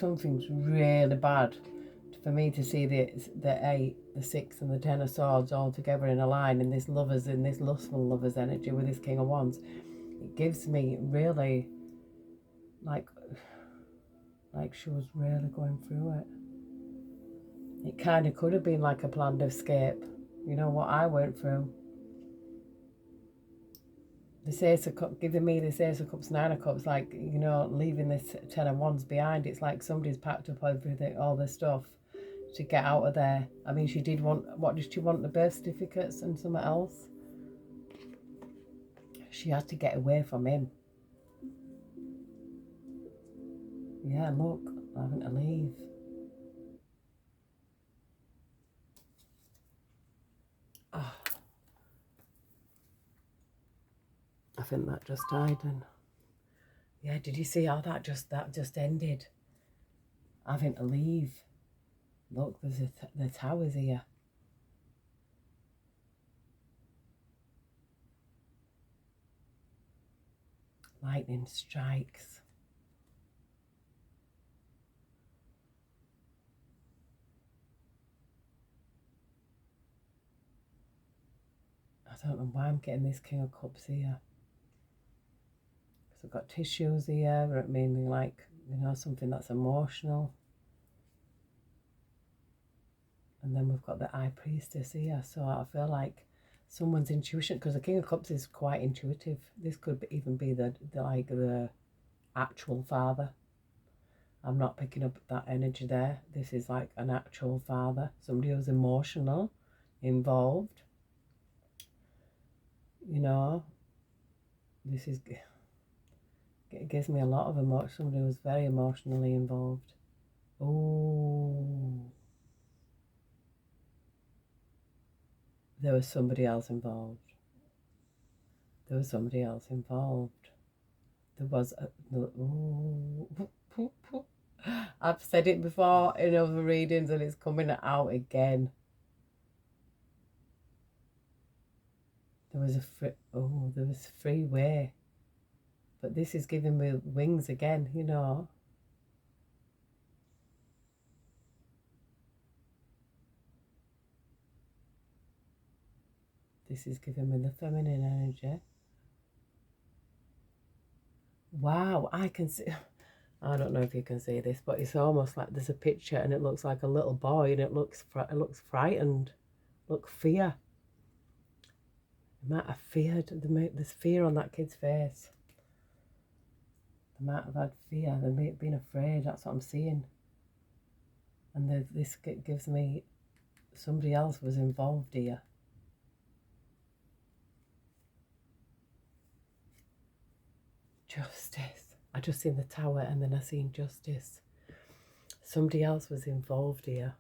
for me to see the 8, the 6 and the 10 of Swords all together in a line in this lustful lovers energy with this King of Wands. It gives me really like she was really going through it. It kind of could have been like a planned escape. You know what I went through? This Ace of Cups, giving me this Ace of Cups, Nine of Cups, like, you know, leaving this Ten of Wands behind. It's like somebody's packed up everything, all the stuff to get out of there. I mean, she did want, what did she want? The birth certificates and something else? She had to get away from him. Yeah, look, having to leave. Oh, I think that just died then. Yeah, did you see how that just ended? Having to leave. Look, there's the towers here. Lightning strikes. I don't know why I'm getting this King of Cups here. Because I've got tissues here, meaning like, you know, something that's emotional. And then we've got the High Priestess here. So I feel like someone's intuition, because the King of Cups is quite intuitive. This could even be the actual father. I'm not picking up that energy there. This is like an actual father. Somebody who's emotional, involved. You know, this is, it gives me a lot of emotion. Somebody who's very emotionally involved. Oh, there was somebody else involved. There was somebody else involved. There was a, oh, I've said it before in other readings and it's coming out again. There was there was free way. But this is giving me wings again, you know. This is giving me the feminine energy. Wow, I can see. I don't know if you can see this, but it's almost like there's a picture and it looks like a little boy and it looks frightened. Look, fear. They might have feared. There's fear on that kid's face. They might have had fear. They may have been afraid. That's what I'm seeing. And this gives me somebody else was involved here. Justice. I just seen the tower and then I seen justice. Somebody else was involved here.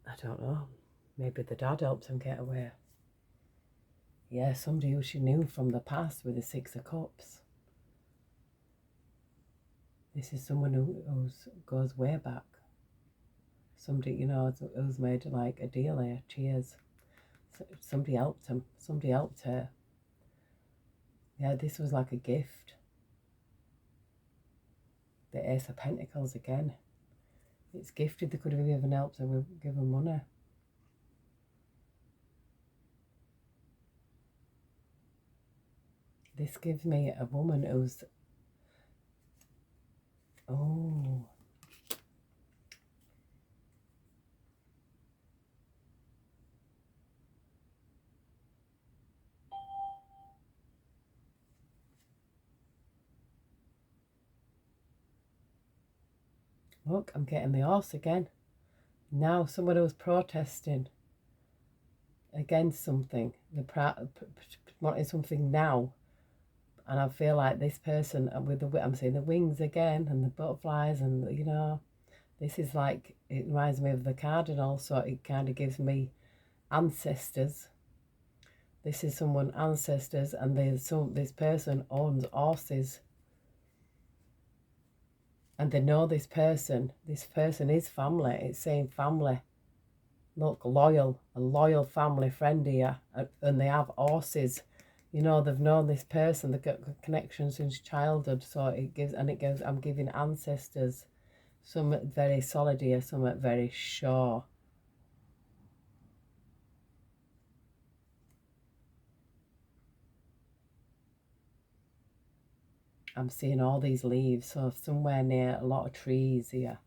I don't know. Maybe the dad helped him get away. Yeah, somebody who she knew from the past with the Six of Cups. This is someone who goes way back. Somebody, you know, who's made like a deal here. Cheers. Somebody helped him. Somebody helped her. Yeah, this was like a gift. The Ace of Pentacles again. It's gifted. They could have even helped her with giving money. This gives me a woman who's, oh, look, I'm getting the horse again. Now someone who's protesting against something, they're wanting something now. And I feel like this person with I'm seeing the wings again and the butterflies and, you know, this is like, it reminds me of the cardinal, so it kind of gives me ancestors. This is someone ancestors, and this person owns horses. And they know this person is family. It's saying family. Look, a loyal family friend here, and they have horses. You know, they've known this person, they've got connections since childhood, so I'm giving ancestors, something very solid here, something very sure. I'm seeing all these leaves, so somewhere near a lot of trees here.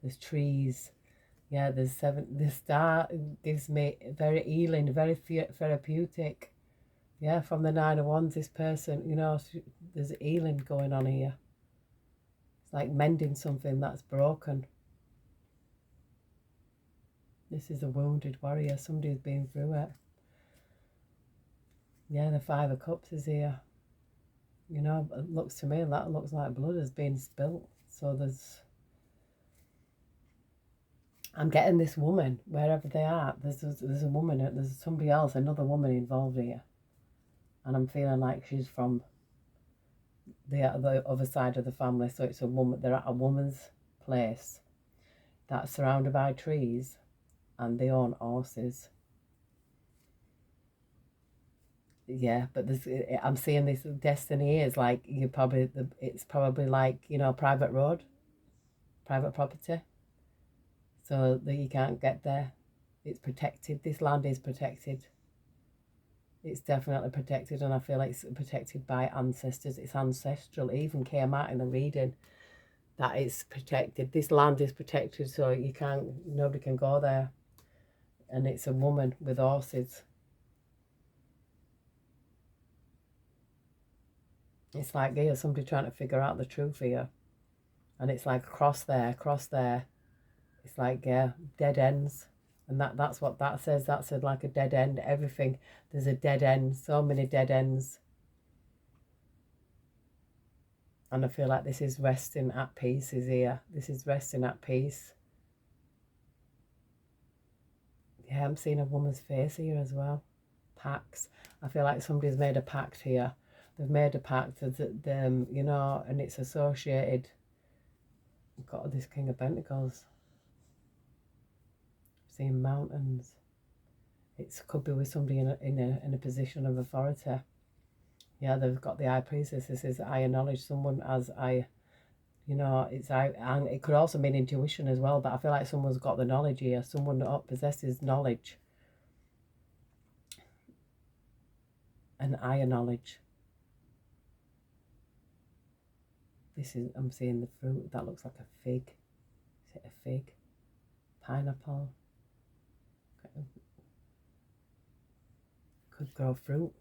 There's trees, Yeah, there's seven. The star gives me very healing, very therapeutic. Yeah, from the Nine of Wands, this person, there's healing going on here. It's like mending something that's broken. This is a wounded warrior. Somebody's been through it. Yeah, the Five of Cups is here. It looks to me that looks like blood has been spilt. So I'm getting this woman wherever they are. There's a woman. There's somebody else, another woman involved here, and I'm feeling like she's from the other side of the family. So it's a woman. They're at a woman's place that's surrounded by trees, and they own horses. Yeah, but I'm seeing this destiny is like it's probably like private road, private property, so that you can't get there. It's protected. This land is protected. It's definitely protected, and I feel like it's protected by ancestors. It's ancestral. It even came out in the reading that it's protected. This land is protected, so nobody can go there. And it's a woman with horses. It's like somebody trying to figure out the truth here. And it's like across there. It's like, dead ends. And that's what that says. That said like a dead end. Everything, there's a dead end. So many dead ends. And I feel like this is resting at peace is here. This is resting at peace. Yeah, I'm seeing a woman's face here as well. Pacts. I feel like somebody's made a pact here. They've made a pact that and it's associated. I've got this King of Pentacles. Seeing mountains. It could be with somebody in a position of authority. Yeah, they've got the High Priestess. This is I acknowledge someone as and it could also mean intuition as well. But I feel like someone's got the knowledge here. Someone possesses knowledge, and I acknowledge. I'm seeing the fruit that looks like a fig. Is it a fig? Pineapple. Could grow fruit.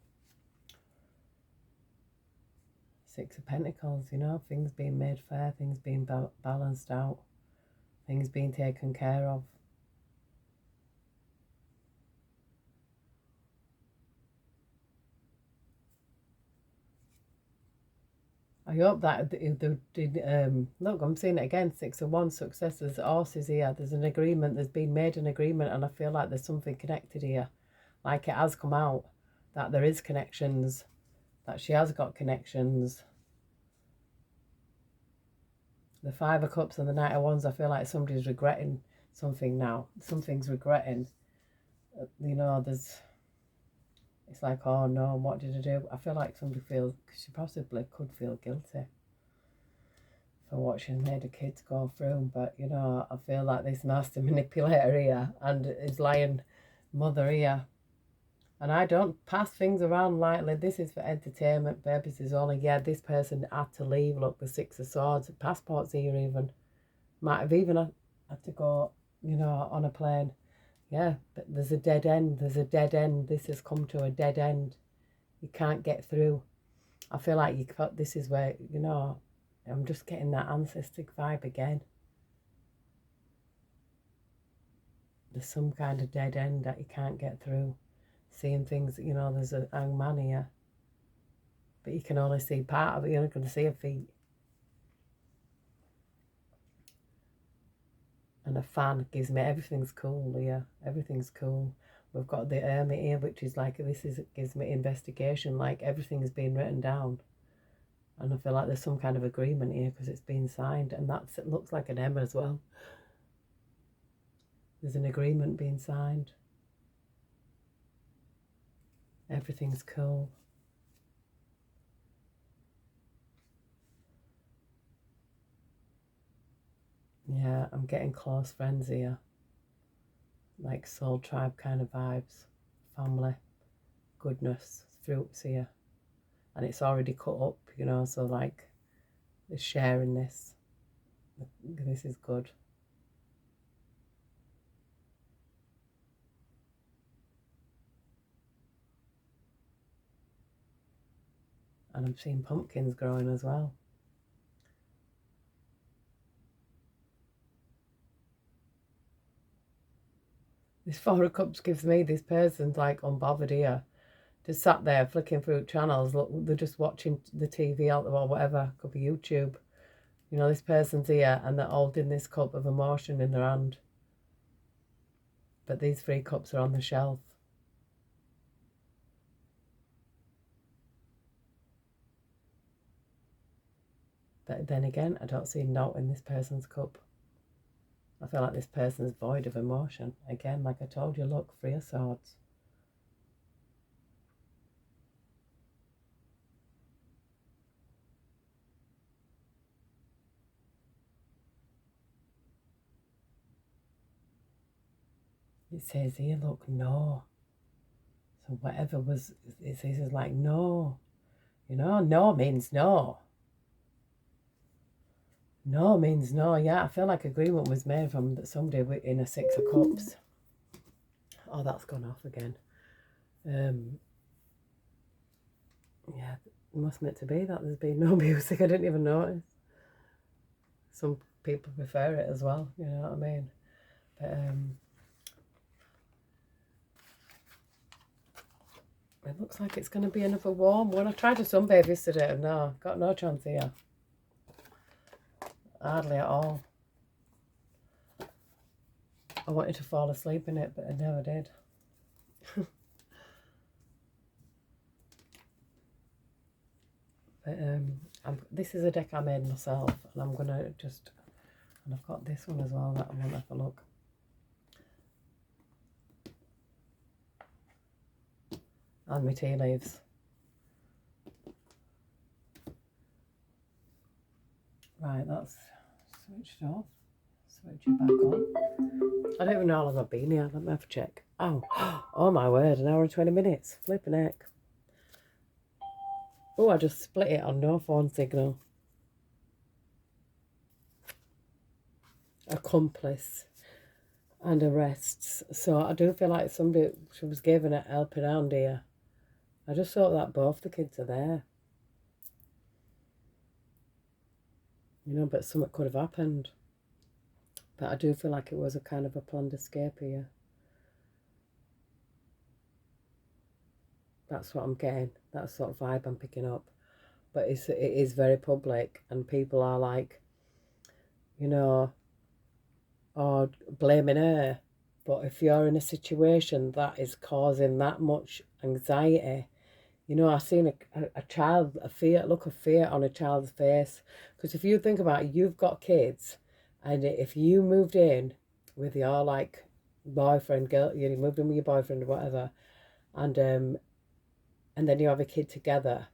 Six of Pentacles, things being made fair, things being balanced out, things being taken care of. I hope that look, I'm seeing it again, Six of Wands, success. There's horses here, there's an agreement, there's been made an agreement, and I feel like there's something connected here. Like it has come out that there is connections, that she has got connections. The Five of Cups and the Knight of Wands, I feel like somebody's regretting something now. Something's regretting. It's like, oh no, what did I do? I feel like she possibly could feel guilty for what she's made her kids go through. But, I feel like this master manipulator here and his lion mother here. And I don't pass things around lightly. This is for entertainment purposes only. Yeah, this person had to leave. Look, the Six of Swords. Passports here even. Might have even had to go, on a plane. Yeah, but there's a dead end. There's a dead end. This has come to a dead end. You can't get through. I feel like this is where, I'm just getting that ancestral vibe again. There's some kind of dead end that you can't get through. Seeing things, there's a young man here. But you can only see part of it. You're not going to see a feet. And a fan gives me everything's cool here. Everything's cool. We've got the Hermit here, which is like, gives me investigation, like everything's been written down. And I feel like there's some kind of agreement here because it's been signed. And it looks like an M as well. There's an agreement being signed. Everything's cool. Yeah, I'm getting close friends here. Like soul tribe kind of vibes. Family. Goodness. Fruits here. And it's already cut up, so like they're sharing this. This is good. And I'm seeing pumpkins growing as well. This Four of Cups gives me this person's like unbothered here. Just sat there flicking through channels. Look, they're just watching the TV out there or whatever. Could be YouTube. You know, this person's here and they're holding this cup of emotion in their hand. But these 3 cups are on the shelf. But then again, I don't see note in this person's cup. I feel like this person's void of emotion. Again, like I told you, look, 3 of Swords. It says here, look, no. So whatever was, it says like no. You know, no means no. No means no. Yeah, I feel like agreement was made from somebody in a 6 of Cups. Oh, that's gone off again. Yeah, it must meant to be that there's been no music. I didn't even notice. Some people prefer it as well, you know what I mean? But it looks like it's going to be another warm one. I tried to sunbathe yesterday and no, got no chance here. Hardly at all. I wanted to fall asleep in it, but I never did. But this is a deck I made myself, and I'm going to just... And I've got this one as well that I want to have a look. And my tea leaves. Right, that's switched off. Switch it back on. I don't even know how long I've been here. Let me have a check. Oh, oh my word, 1 hour and 20 minutes. Flipping heck. Oh, I just split it on no phone signal. Accomplice and arrests. So I do feel like somebody was given a helping hand here. I just thought that both the kids are there. You know, but something could have happened. But I do feel like it was a kind of a planned escape here. That's what I'm getting. That's sort of vibe I'm picking up. But it is very public, and people are like, you know, or blaming her. But if you're in a situation that is causing that much anxiety, you know, I've seen a child, look of fear on a child's face. Because if you think about it, you've got kids, and if you moved in with your, like, boyfriend, girl, you moved in with your boyfriend or whatever, and then you have a kid together.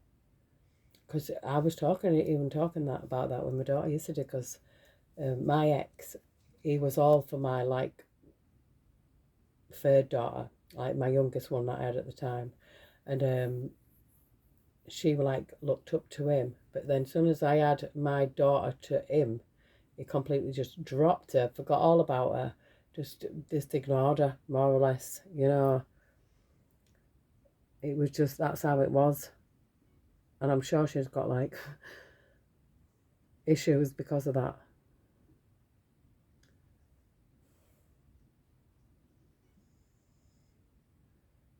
Because I was even talking about that with my daughter yesterday, because my ex, he was all for my, like, 3rd daughter, like my youngest one that I had at the time. And she, like, looked up to him. But then as soon as I had my daughter to him, he completely just dropped her, forgot all about her, just ignored her, more or less, you know. It was just, that's how it was. And I'm sure she's got, like, issues because of that.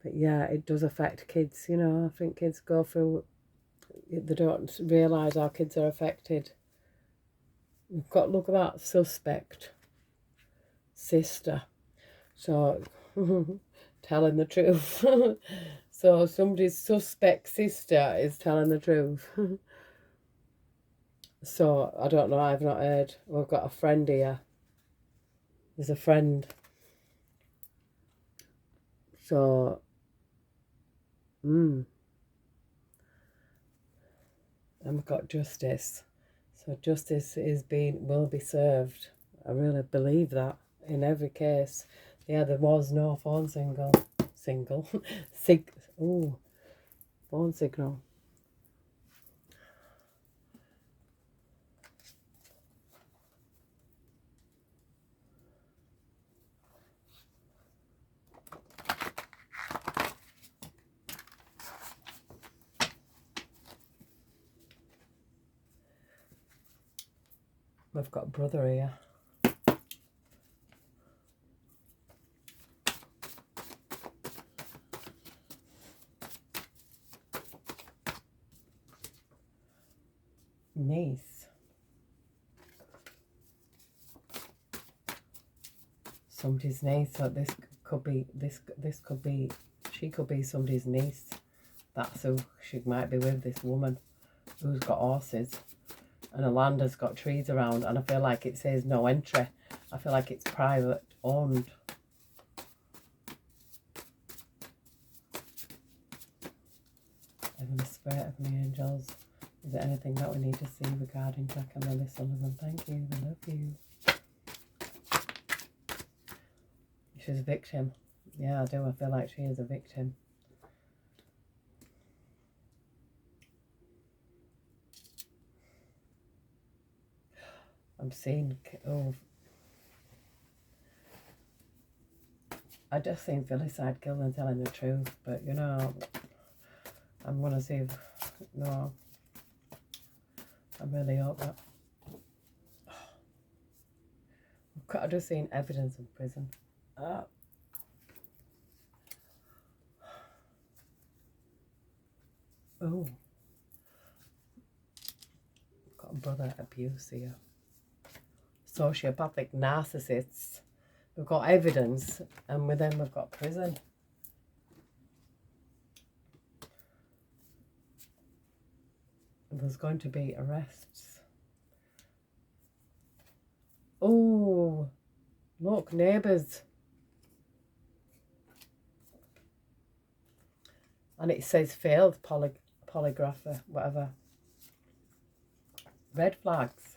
But yeah, it does affect kids, you know. I think kids go through, they don't realise how kids are affected. We've got, look at that, suspect, sister. So, telling the truth. So somebody's suspect sister is telling the truth. So, I don't know, I've not heard. We've got a friend here. There's a friend. So, and we've got justice. So justice will be served. I really believe that in every case. Yeah, there was no phone phone signal. We've got a brother here. Niece. Somebody's niece. So this could be she could be somebody's niece. That's who she might be with, this woman who's got horses. And the land has got trees around, and I feel like it says no entry. I feel like it's private owned. Heavenly Spirit, Heavenly Angels, is there anything that we need to see regarding Jack and Lily Sullivan? Thank you, I love you. She's a victim. Yeah, I do. I feel like she is a victim. I'm seeing, oh, I just seen Filicide killed and telling the truth, but you know, I'm gonna see if, no, I really hope that. I've just seen evidence in prison. Oh, got a brother abuse here. Sociopathic narcissists. We've got evidence, and with them we've got prison. There's going to be arrests. Oh, look, neighbours. And it says failed polygraph, whatever. Red flags.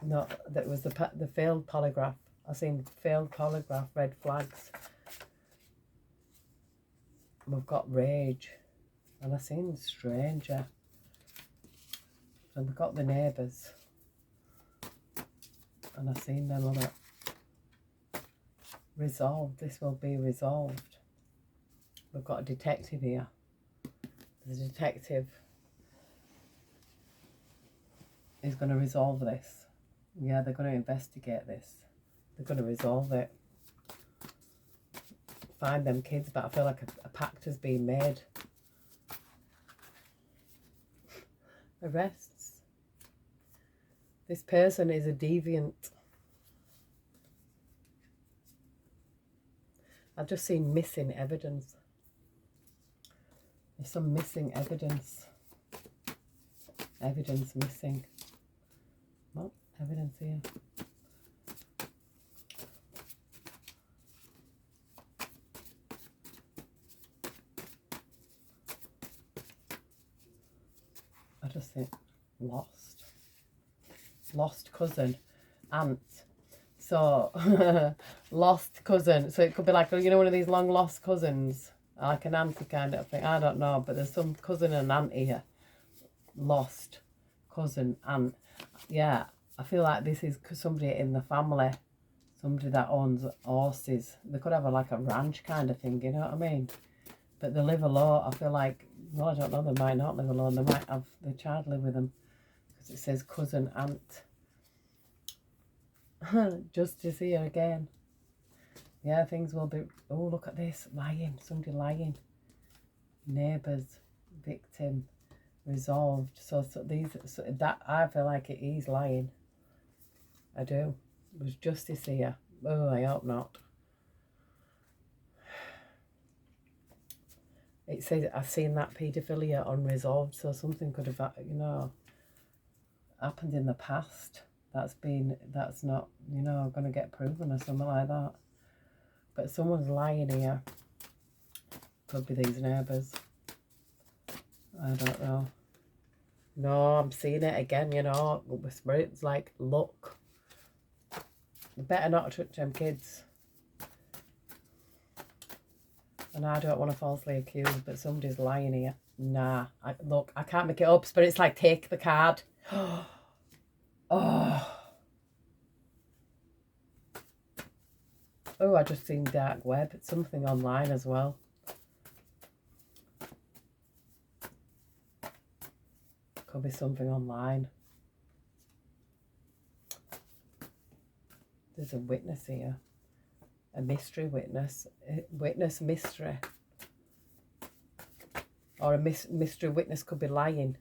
No, that was the failed polygraph. I've seen failed polygraph, red flags. We've got rage. And I've seen stranger. And we've got the neighbours. And I've seen them other. Resolved. This will be resolved. We've got a detective here. The detective is going to resolve this. Yeah, they're going to investigate this. They're going to resolve it. Find them kids, but I feel like a pact has been made. Arrests. This person is a deviant. I've just seen missing evidence. There's some missing evidence. Evidence missing. Well, evidence here. I just think lost. Lost cousin. Aunt. So, lost cousin. So it could be like, you know, one of these long lost cousins. Like an auntie kind of thing. I don't know, but there's some cousin and aunt here. Lost cousin, aunt. Yeah, I feel like this is somebody in the family. Somebody that owns horses. They could have like a ranch kind of thing, you know what I mean? But they live alone. I feel like, well, I don't know, they might not live alone. They might have their child live with them. Because it says cousin, aunt. Justice here again. Yeah, things will be... Oh, look at this. Lying. Somebody lying. Neighbours. Victim. Resolved. So that I feel like it is lying. I do. There's justice here. Oh, I hope not. It says I've seen that paedophilia unresolved. So something could have, you know, happened in the past. That's not, you know, going to get proven or something like that. But someone's lying here. Could be these neighbours. I don't know. No, I'm seeing it again, you know. The spirit's like, look. You better not touch them kids. And I don't want to falsely accuse, but somebody's lying here. Nah. Look, I can't make it up. Spirit's like, take the card. Oh. Oh, I just seen dark web. It's something online as well. Could be something online. There's a witness here. A mystery witness. Witness mystery. Or a mystery witness could be lying.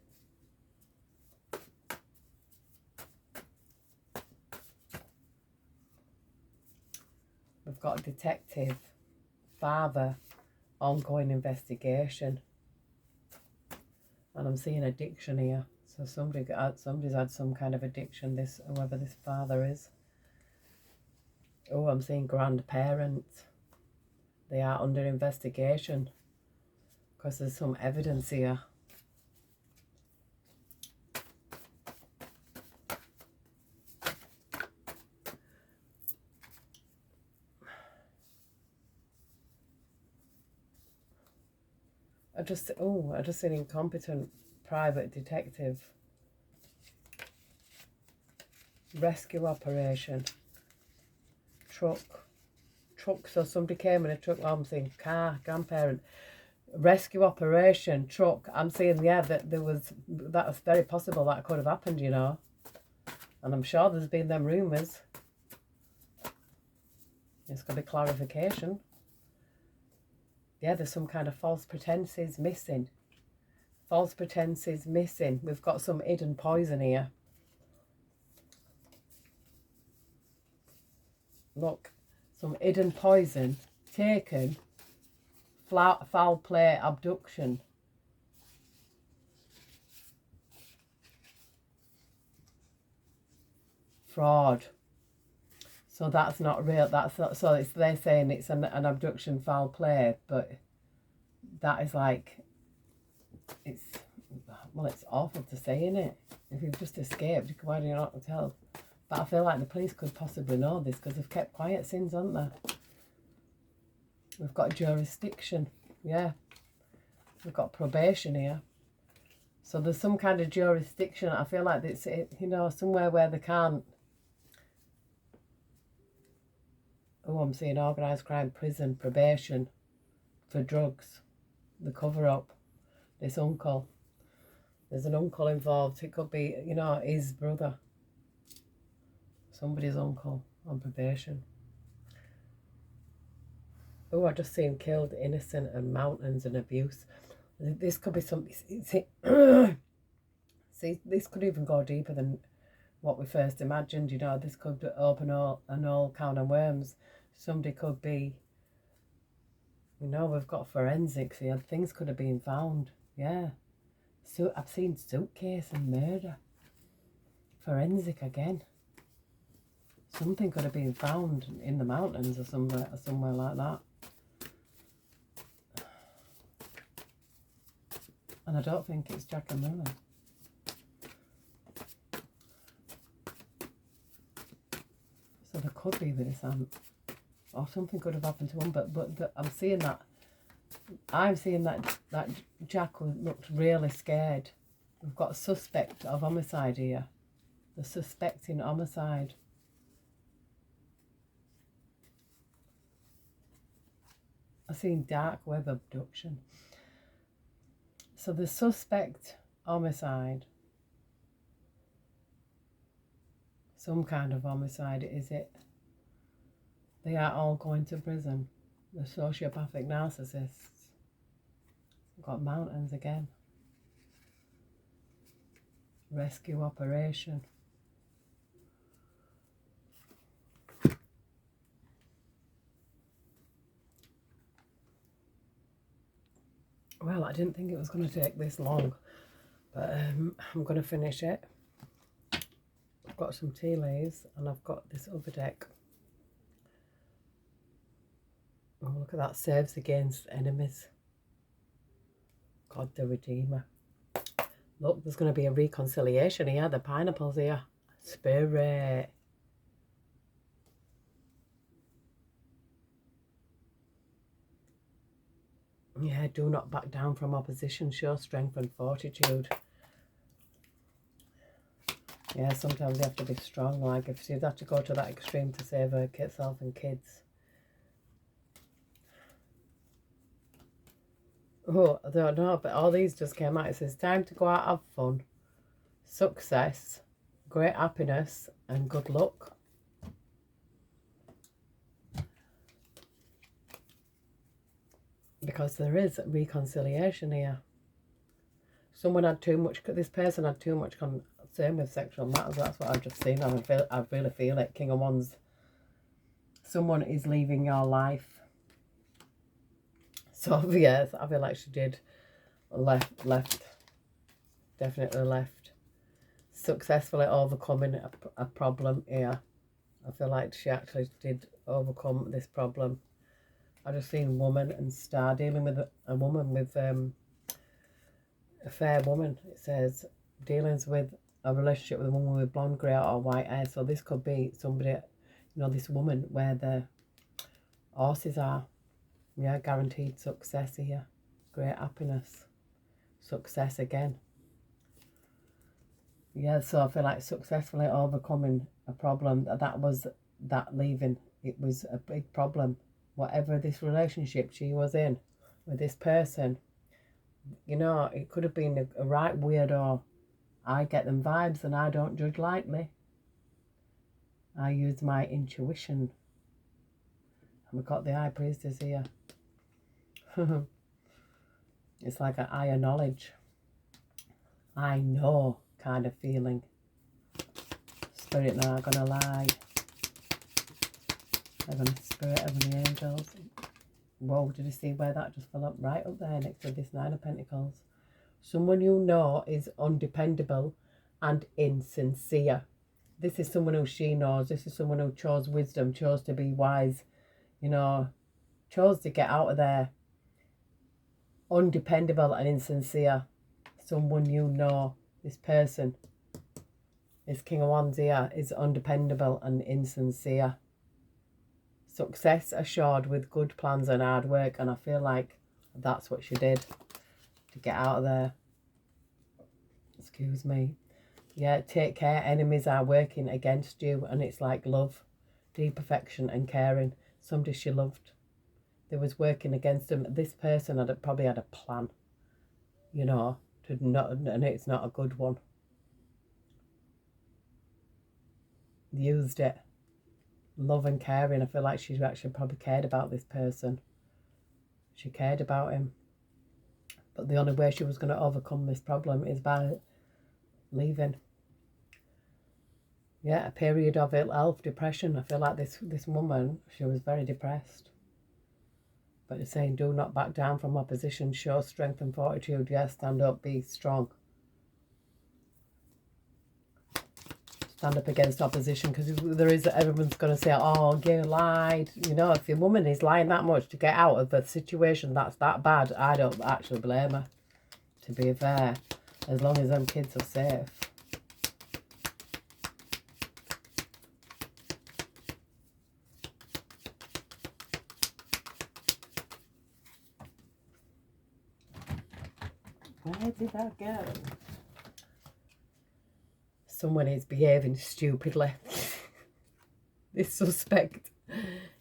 We've got a detective. Father. Ongoing investigation. And I'm seeing addiction here. So somebody's had some kind of addiction, whoever this father is. Oh, I'm seeing grandparents. They are under investigation. Because there's some evidence here. I just seen incompetent private detective. Rescue operation. Truck, so somebody came in a truck. Oh, I'm seeing car, grandparent. Rescue operation, truck. I'm seeing, yeah, that that's very possible that could have happened, you know. And I'm sure there's been them rumours. It's got to be clarification. Yeah, there's some kind of false pretenses missing. False pretenses missing. We've got some hidden poison here. Look, some hidden poison taken. Foul play, abduction. Fraud. So that's not real. That's not. So they're saying it's an abduction, foul play, but that is like, it's awful to say, isn't it? If you've just escaped, why do you not tell? But I feel like the police could possibly know this because they've kept quiet since, haven't they? We've got jurisdiction, yeah. We've got probation here. So there's some kind of jurisdiction. I feel like it's, you know, somewhere where they can't. Oh, I'm seeing organised crime, prison, probation for drugs. The cover-up. This uncle. There's an uncle involved. It could be, you know, his brother. Somebody's uncle on probation. Oh, I just seen killed innocent and mountains and abuse. This could be something. See, this could even go deeper than what we first imagined. You know, this could open an all can of worms. Somebody could be. You know, we've got forensics here. Things could have been found. Yeah. So I've seen suitcase and murder. Forensic again. Something could have been found in the mountains or somewhere like that. And I don't think it's Jack and Lilly. So there could be with this aunt. Or something could have happened to him, but I'm seeing that Jack looked really scared. We've got a suspect of homicide here. The suspecting homicide. I've seen dark web abduction. So the suspect homicide. Some kind of homicide, is it? They are all going to prison. The sociopathic narcissists. We've got mountains again. Rescue operation. Well, I didn't think it was going to take this long, but I'm going to finish it. I've got some tea leaves and I've got this other deck. Oh, look at that. Saves against enemies. God the Redeemer. Look, there's going to be a reconciliation here. The pineapples here. Spirit. Yeah, do not back down from opposition. Show strength and fortitude. Yeah, sometimes you have to be strong. Like if you have to go to that extreme to save herself and kids. Oh, I don't know, but all these just came out. It says, time to go out, have fun, success, great happiness, and good luck. because there is reconciliation here. Someone had too much, this person had too much concern with sexual matters. That's what I've just seen. I really feel it. King of Wands. Someone is leaving your life. So, yes, I feel like she did left. Definitely left. Successfully overcoming a problem here. I feel like she actually did overcome this problem. I just seen woman and star dealing with a woman with a fair woman. It says dealings with a relationship with a woman with blonde, grey or white hair. So this could be somebody, you know, this woman where the horses are. Yeah, guaranteed success here. Great happiness. Success again. Yeah, so I feel like successfully overcoming a problem. That was that leaving. It was a big problem. Whatever this relationship she was in with this person, you know, it could have been a right weirdo. I get them vibes and I don't judge lightly. I use my intuition. And we've got the High Priestess here. It's like an eye of knowledge. I know kind of feeling. Spirit not gonna lie. Heavenly Spirit, Heavenly Angels. Whoa, did you see where that just fell up? Right up there next to this Nine of Pentacles. Someone you know is undependable and insincere. This is someone who she knows. This is someone who chose wisdom, chose to be wise, you know, chose to get out of there. Undependable and insincere. Someone you know. This person, this King of Wands here, is undependable and insincere. Success assured with good plans and hard work. And I feel like that's what she did to get out of there. Excuse me. Yeah, take care. Enemies are working against you. And it's like love, deep affection and caring. Somebody she loved. They was working against them. This person probably had a plan, you know, and it's not a good one. Used it. Love and caring. I feel like she actually probably cared about this person. She cared about him. But the only way she was going to overcome this problem is by leaving. Yeah, a period of ill health, depression. I feel like this woman, she was very depressed. But it's saying, do not back down from opposition. Show strength and fortitude. Yes, stand up, be strong. Stand up against opposition, because everyone's going to say, oh, you lied. You know, if your woman is lying that much to get out of a situation that's that bad, I don't actually blame her, to be fair, as long as them kids are safe. Where did that go? Someone is behaving stupidly. This suspect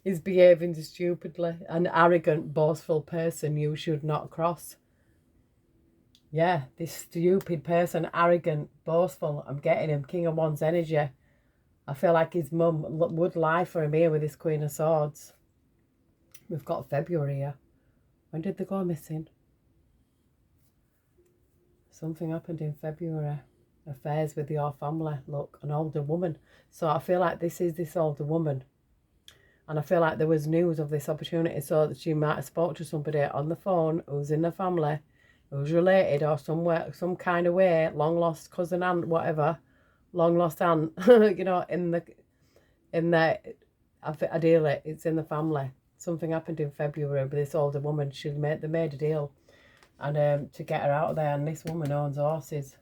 is behaving stupidly. An arrogant, boastful person you should not cross. Yeah, this stupid person, arrogant, boastful. I'm getting him. King of Wands energy. I feel like his mum would lie for him here with this Queen of Swords. We've got February here. When did they go missing? Something happened in February. Affairs with your family. Look, an older woman. So I feel like this is this older woman. And I feel like there was news of this opportunity, so that she might have spoke to somebody on the phone who's in the family, who's related or somewhere, some kind of way, long lost cousin, aunt, whatever, long lost aunt, you know, ideally it's in the family. Something happened in February with this older woman. They made a deal, and to get her out of there. And this woman owns horses.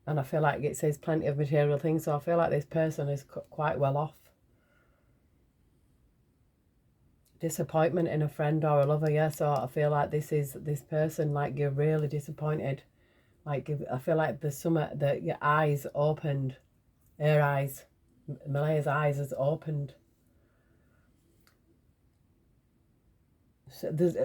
And I feel like it says plenty of material things. So I feel like this person is quite well off. Disappointment in a friend or a lover. Yeah, so I feel like this person, like, you're really disappointed. Like, I feel like there's that your eyes opened. Her eyes. Malaya's eyes has opened. So there's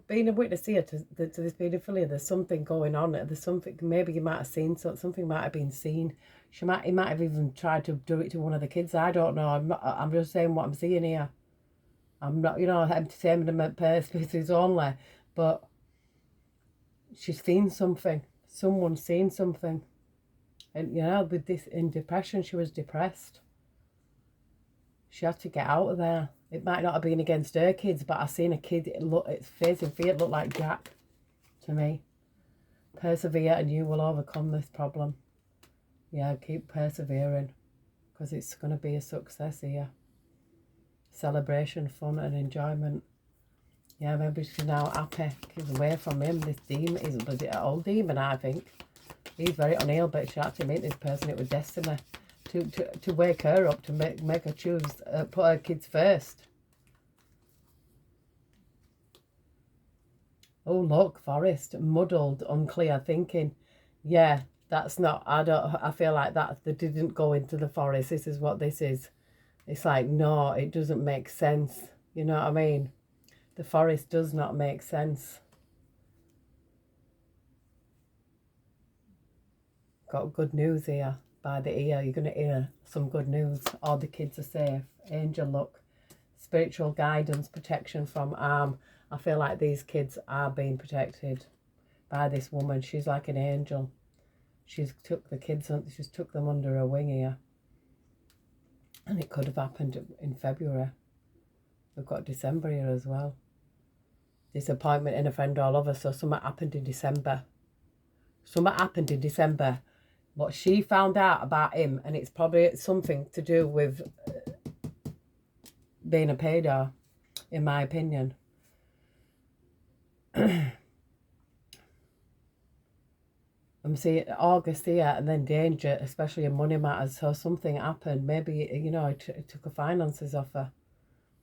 being a witness here to this paedophilia. There's something going on. There's something. Maybe you might have seen something. Might have been seen. He might have even tried to do it to one of the kids. I don't know. I'm just saying what I'm seeing here. I'm not, entertainment purposes only, but she's seen something. Someone's seen something. And, with this, in depression, she was depressed. She had to get out of there. It might not have been against her kids, but I seen a kid, its face and fear looked like Jack to me. Persevere and you will overcome this problem. Yeah, keep persevering, because it's going to be a success here. Celebration, fun and enjoyment. Yeah, maybe she's now happy. She's away from him. This demon is an old demon, I think. He's very unhealed, but she had to meet this person. It was destiny to wake her up, to make her choose, put her kids first. Oh, look, forest, muddled, unclear thinking. Yeah, that's not, I feel like that they didn't go into the forest. This is what this is. It's like, no, it doesn't make sense. You know what I mean? The forest does not make sense. Got good news here. By the ear, you're going to hear some good news. All the kids are safe. Angel luck. Spiritual guidance, protection from harm. I feel like these kids are being protected by this woman. She's like an angel. She's took the kids, she's took them under her wing here. And it could have happened in February. We've got December here as well. Disappointment in a friend or lover. So something happened in December. Something happened in December. What she found out about him, and it's probably something to do with being a pedo, in my opinion. I'm seeing August here, and then danger, especially in money matters. So something happened. Maybe, it took her finances off her.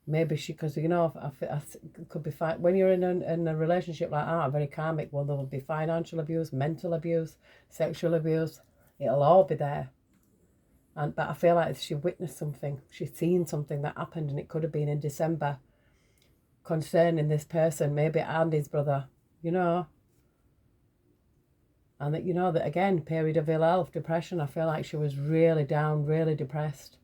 Maybe she, because, it could be fine. When you're in a relationship like that, a very karmic one, there will be financial abuse, mental abuse, sexual abuse. It'll all be there. But I feel like she witnessed something. She's seen something that happened, and it could have been in December concerning this person, maybe Andy's brother, And that, that again, period of ill health, depression. I feel like she was really down, really depressed.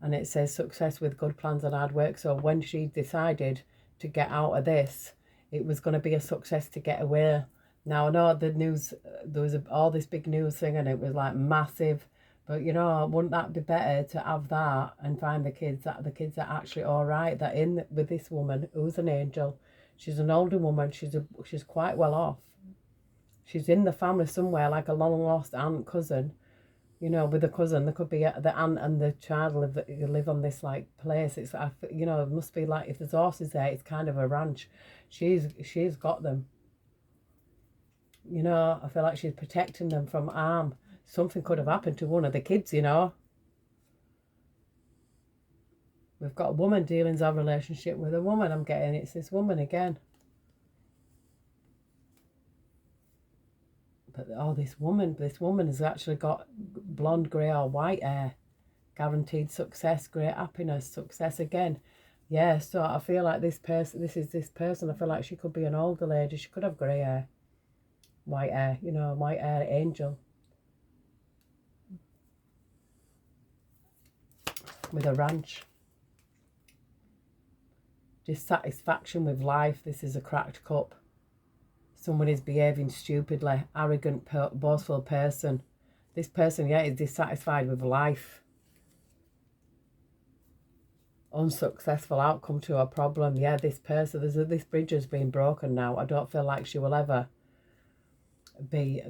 And it says success with good plans and hard work. So when she decided to get out of this, it was going to be a success to get away. Now, I know the news, there was all this big news thing, and it was like massive. But, wouldn't that be better to have that and find the kids are actually all right, that in with this woman who's an angel. She's an older woman. She's quite well off. She's in the family somewhere, like a long-lost aunt, cousin. With a cousin, there could be the aunt and the child live on this, like, place. It's, it must be like, if there's horses there, it's kind of a ranch. She's got them. I feel like she's protecting them from harm. Something could have happened to one of the kids, We've got a woman dealings our relationship with a woman. I'm getting it's this woman again. But this woman has actually got blonde, grey or white hair. Guaranteed success, great happiness, success again. Yeah, so I feel like this person, I feel like she could be an older lady. She could have grey hair, white hair, white hair angel. With a ranch. Dissatisfaction with life. This is a cracked cup. Someone is behaving stupidly, arrogant, boastful person. This person, is dissatisfied with life. Unsuccessful outcome to a problem. Yeah, this person, this bridge has been broken now. I don't feel like she will ever be,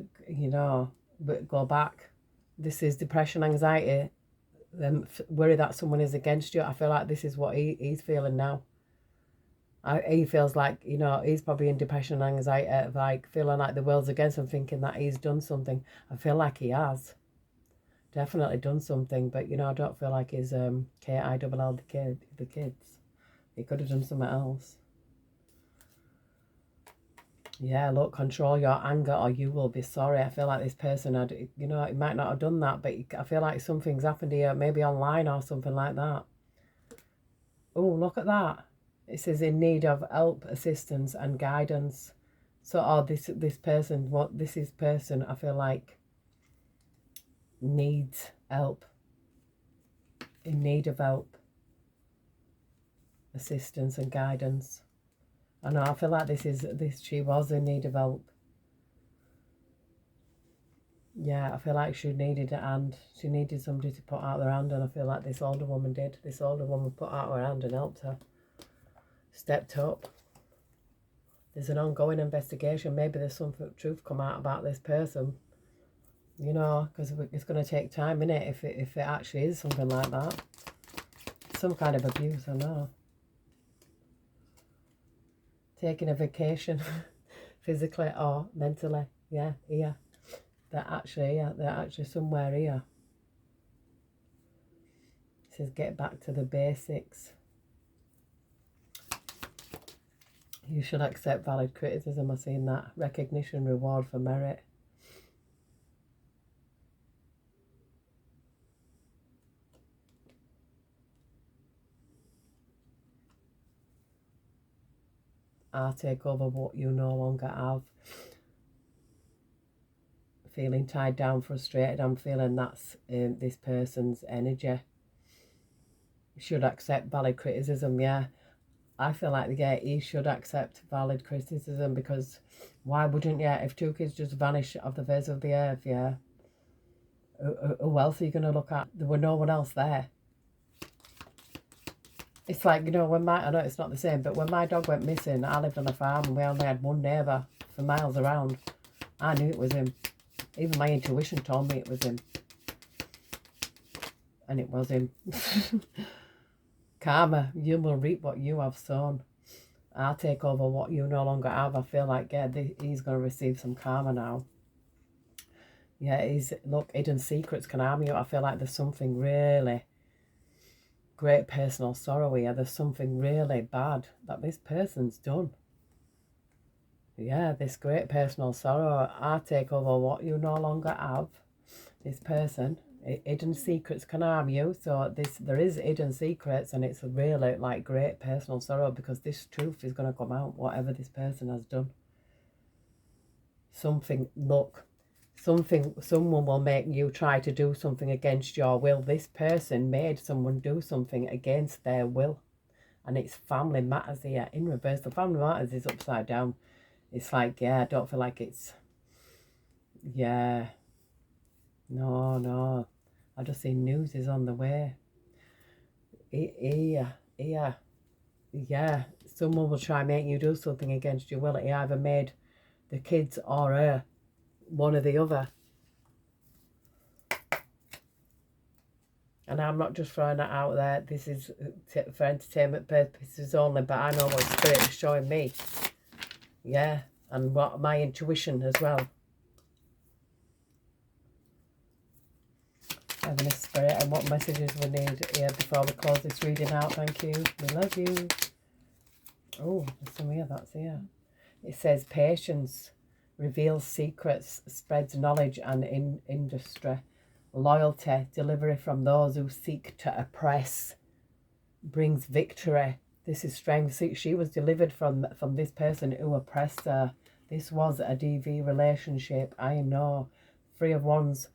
go back. This is depression, anxiety, worry that someone is against you. I feel like this is what he's feeling now. He feels like, he's probably in depression and anxiety, like feeling like the world's against him, thinking that he's done something. I feel like he has definitely done something, but, I don't feel like he's KILL the kids. He could have done something else. Yeah, look, control your anger or you will be sorry. I feel like this person had, he might not have done that, but I feel like something's happened here, maybe online or something like that. Oh, look at that. It says in need of help, assistance and guidance. So, this person, I feel like needs help. In need of help. assistance and guidance. I know, I feel like she was in need of help. Yeah, I feel like she needed a hand. She needed somebody to put out their hand, and I feel like this older woman did. This older woman put out her hand and helped her. Stepped up. There's an ongoing investigation. Maybe there's some truth come out about this person. You know, because it's going to take time, innit, if it actually is something like that. Some kind of abuse, I know. Taking a vacation, physically or mentally. Yeah, here. They're actually somewhere here. It says get back to the basics. You should accept valid criticism. I've seen that. Recognition, reward for merit. I'll take over what you no longer have. Feeling tied down, frustrated. I'm feeling that's this person's energy. You should accept valid criticism, yeah. I feel like, yeah, he should accept valid criticism, because why wouldn't you? If two kids just vanish off the face of the earth, yeah, who else are you going to look at? There were no one else there. It's like, you know, I know it's not the same, but when my dog went missing, I lived on a farm and we only had one neighbour for miles around. I knew it was him. Even my intuition told me it was him. And it was him. Karma, you will reap what you have sown. I'll take over what you no longer have. I feel like, yeah, he's going to receive some karma now. Yeah, look, hidden secrets can harm you. I feel like there's something really great personal sorrow here. There's something really bad that this person's done. Yeah, this great personal sorrow. I take over what you no longer have. This person, hidden secrets can harm you. So there is hidden secrets, and it's really like great personal sorrow, because this truth is going to come out, whatever this person has done. Someone will make you try to do something against your will. This person made someone do something against their will. And it's family matters here. In reverse, the family matters is upside down. It's like, yeah, I don't feel like it's, yeah. No. I just see news is on the way. Yeah. Someone will try and make you do something against your will. He either made the kids or her, one or the other. And I'm not just throwing that out there. This is for entertainment purposes only, but I know what Spirit is showing me. Yeah, and what my intuition as well. Heavenly Spirit, and what messages we need here before we close this reading out. Thank you. We love you. Oh, there's some here, that's here. It says patience reveals secrets, spreads knowledge and industry. Loyalty, delivery from those who seek to oppress, brings victory. This is strength. She was delivered from this person who oppressed her. This was a DV relationship, I know. 3 of Wands,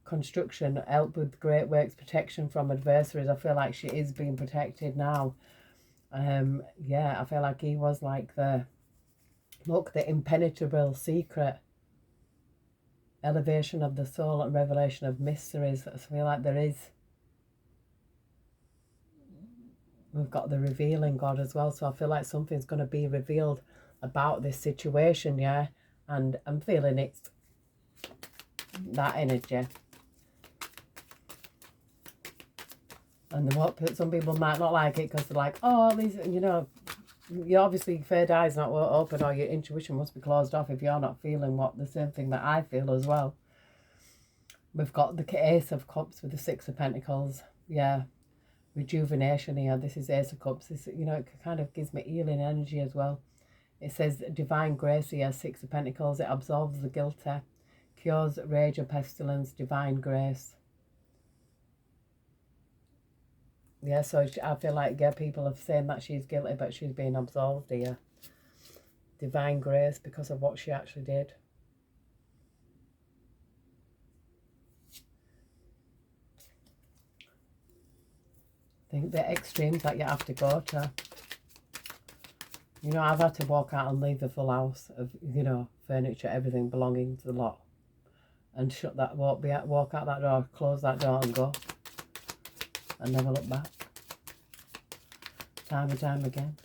construction, help with great works, protection from adversaries. I feel like she is being protected now. Yeah, I feel like he was like the impenetrable secret. Elevation of the soul and revelation of mysteries. I feel like there is. We've got the revealing God as well. So I feel like something's going to be revealed about this situation, yeah. And I'm feeling it's that energy. And what some people might not like it because they're like, oh, these, you know, you obviously third eye's not open, or your intuition must be closed off if you're not feeling the same thing that I feel as well. We've got the Ace of Cups with the 6 of Pentacles. Yeah, rejuvenation here. This is Ace of Cups. This, you know, it kind of gives me healing energy as well. It says divine grace here, 6 of Pentacles. It absolves the guilty, cures rage and pestilence, divine grace. Yeah, so I feel like, yeah, people are saying that she's guilty, but she's being absolved here. Divine grace because of what she actually did. I think the extremes that you have to go to. You know, I've had to walk out and leave the full house of, you know, furniture, everything belonging to the lot, and shut that, walk out that door, close that door and go, and never look back. Time and time again.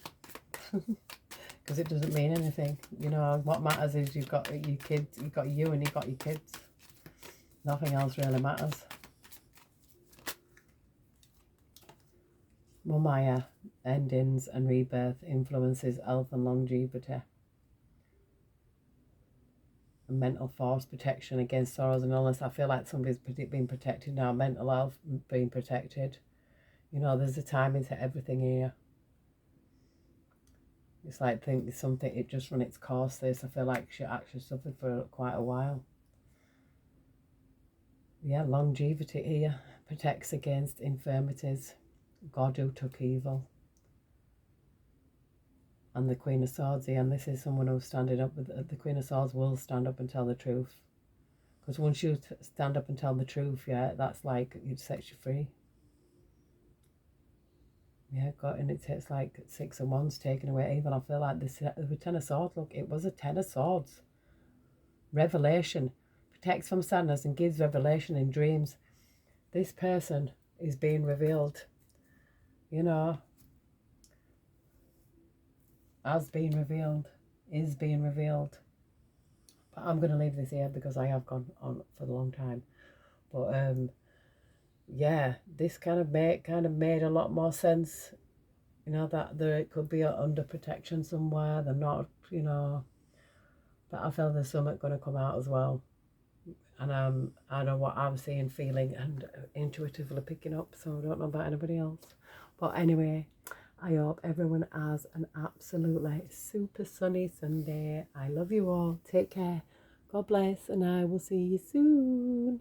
Because it doesn't mean anything. You know, what matters is you've got your kids, you've got you and you've got your kids. Nothing else really matters. MALEYAH, endings and rebirth influences health and longevity. And mental force protection against sorrows and illness. I feel like somebody's being protected now. Mental health being protected. You know, there's a timing to everything here. It's like something, it just run its course, this. I feel like she actually suffered for quite a while. Yeah, longevity here. Protects against infirmities. God who took evil. And the Queen of Swords here, and this is someone who's standing up with the Queen of Swords will stand up and tell the truth. Because once you stand up and tell the truth, yeah, that's like, it sets you free. Yeah, God, and it's like 6 of Wands taken away evil. I feel like this, the Ten of Swords, look, it was a Ten of Swords. Revelation. Protects from sadness and gives revelation in dreams. This person is being revealed. You know, has been revealed, is being revealed. But I'm going to leave this here because I have gone on for a long time. But yeah, this kind of made a lot more sense. You know, that there could be under protection somewhere. They're not, you know. But I feel there's something going to come out as well. And I know what I'm seeing, feeling, and intuitively picking up. So I don't know about anybody else. But anyway, I hope everyone has an absolutely super sunny Sunday. I love you all. Take care. God bless. And I will see you soon.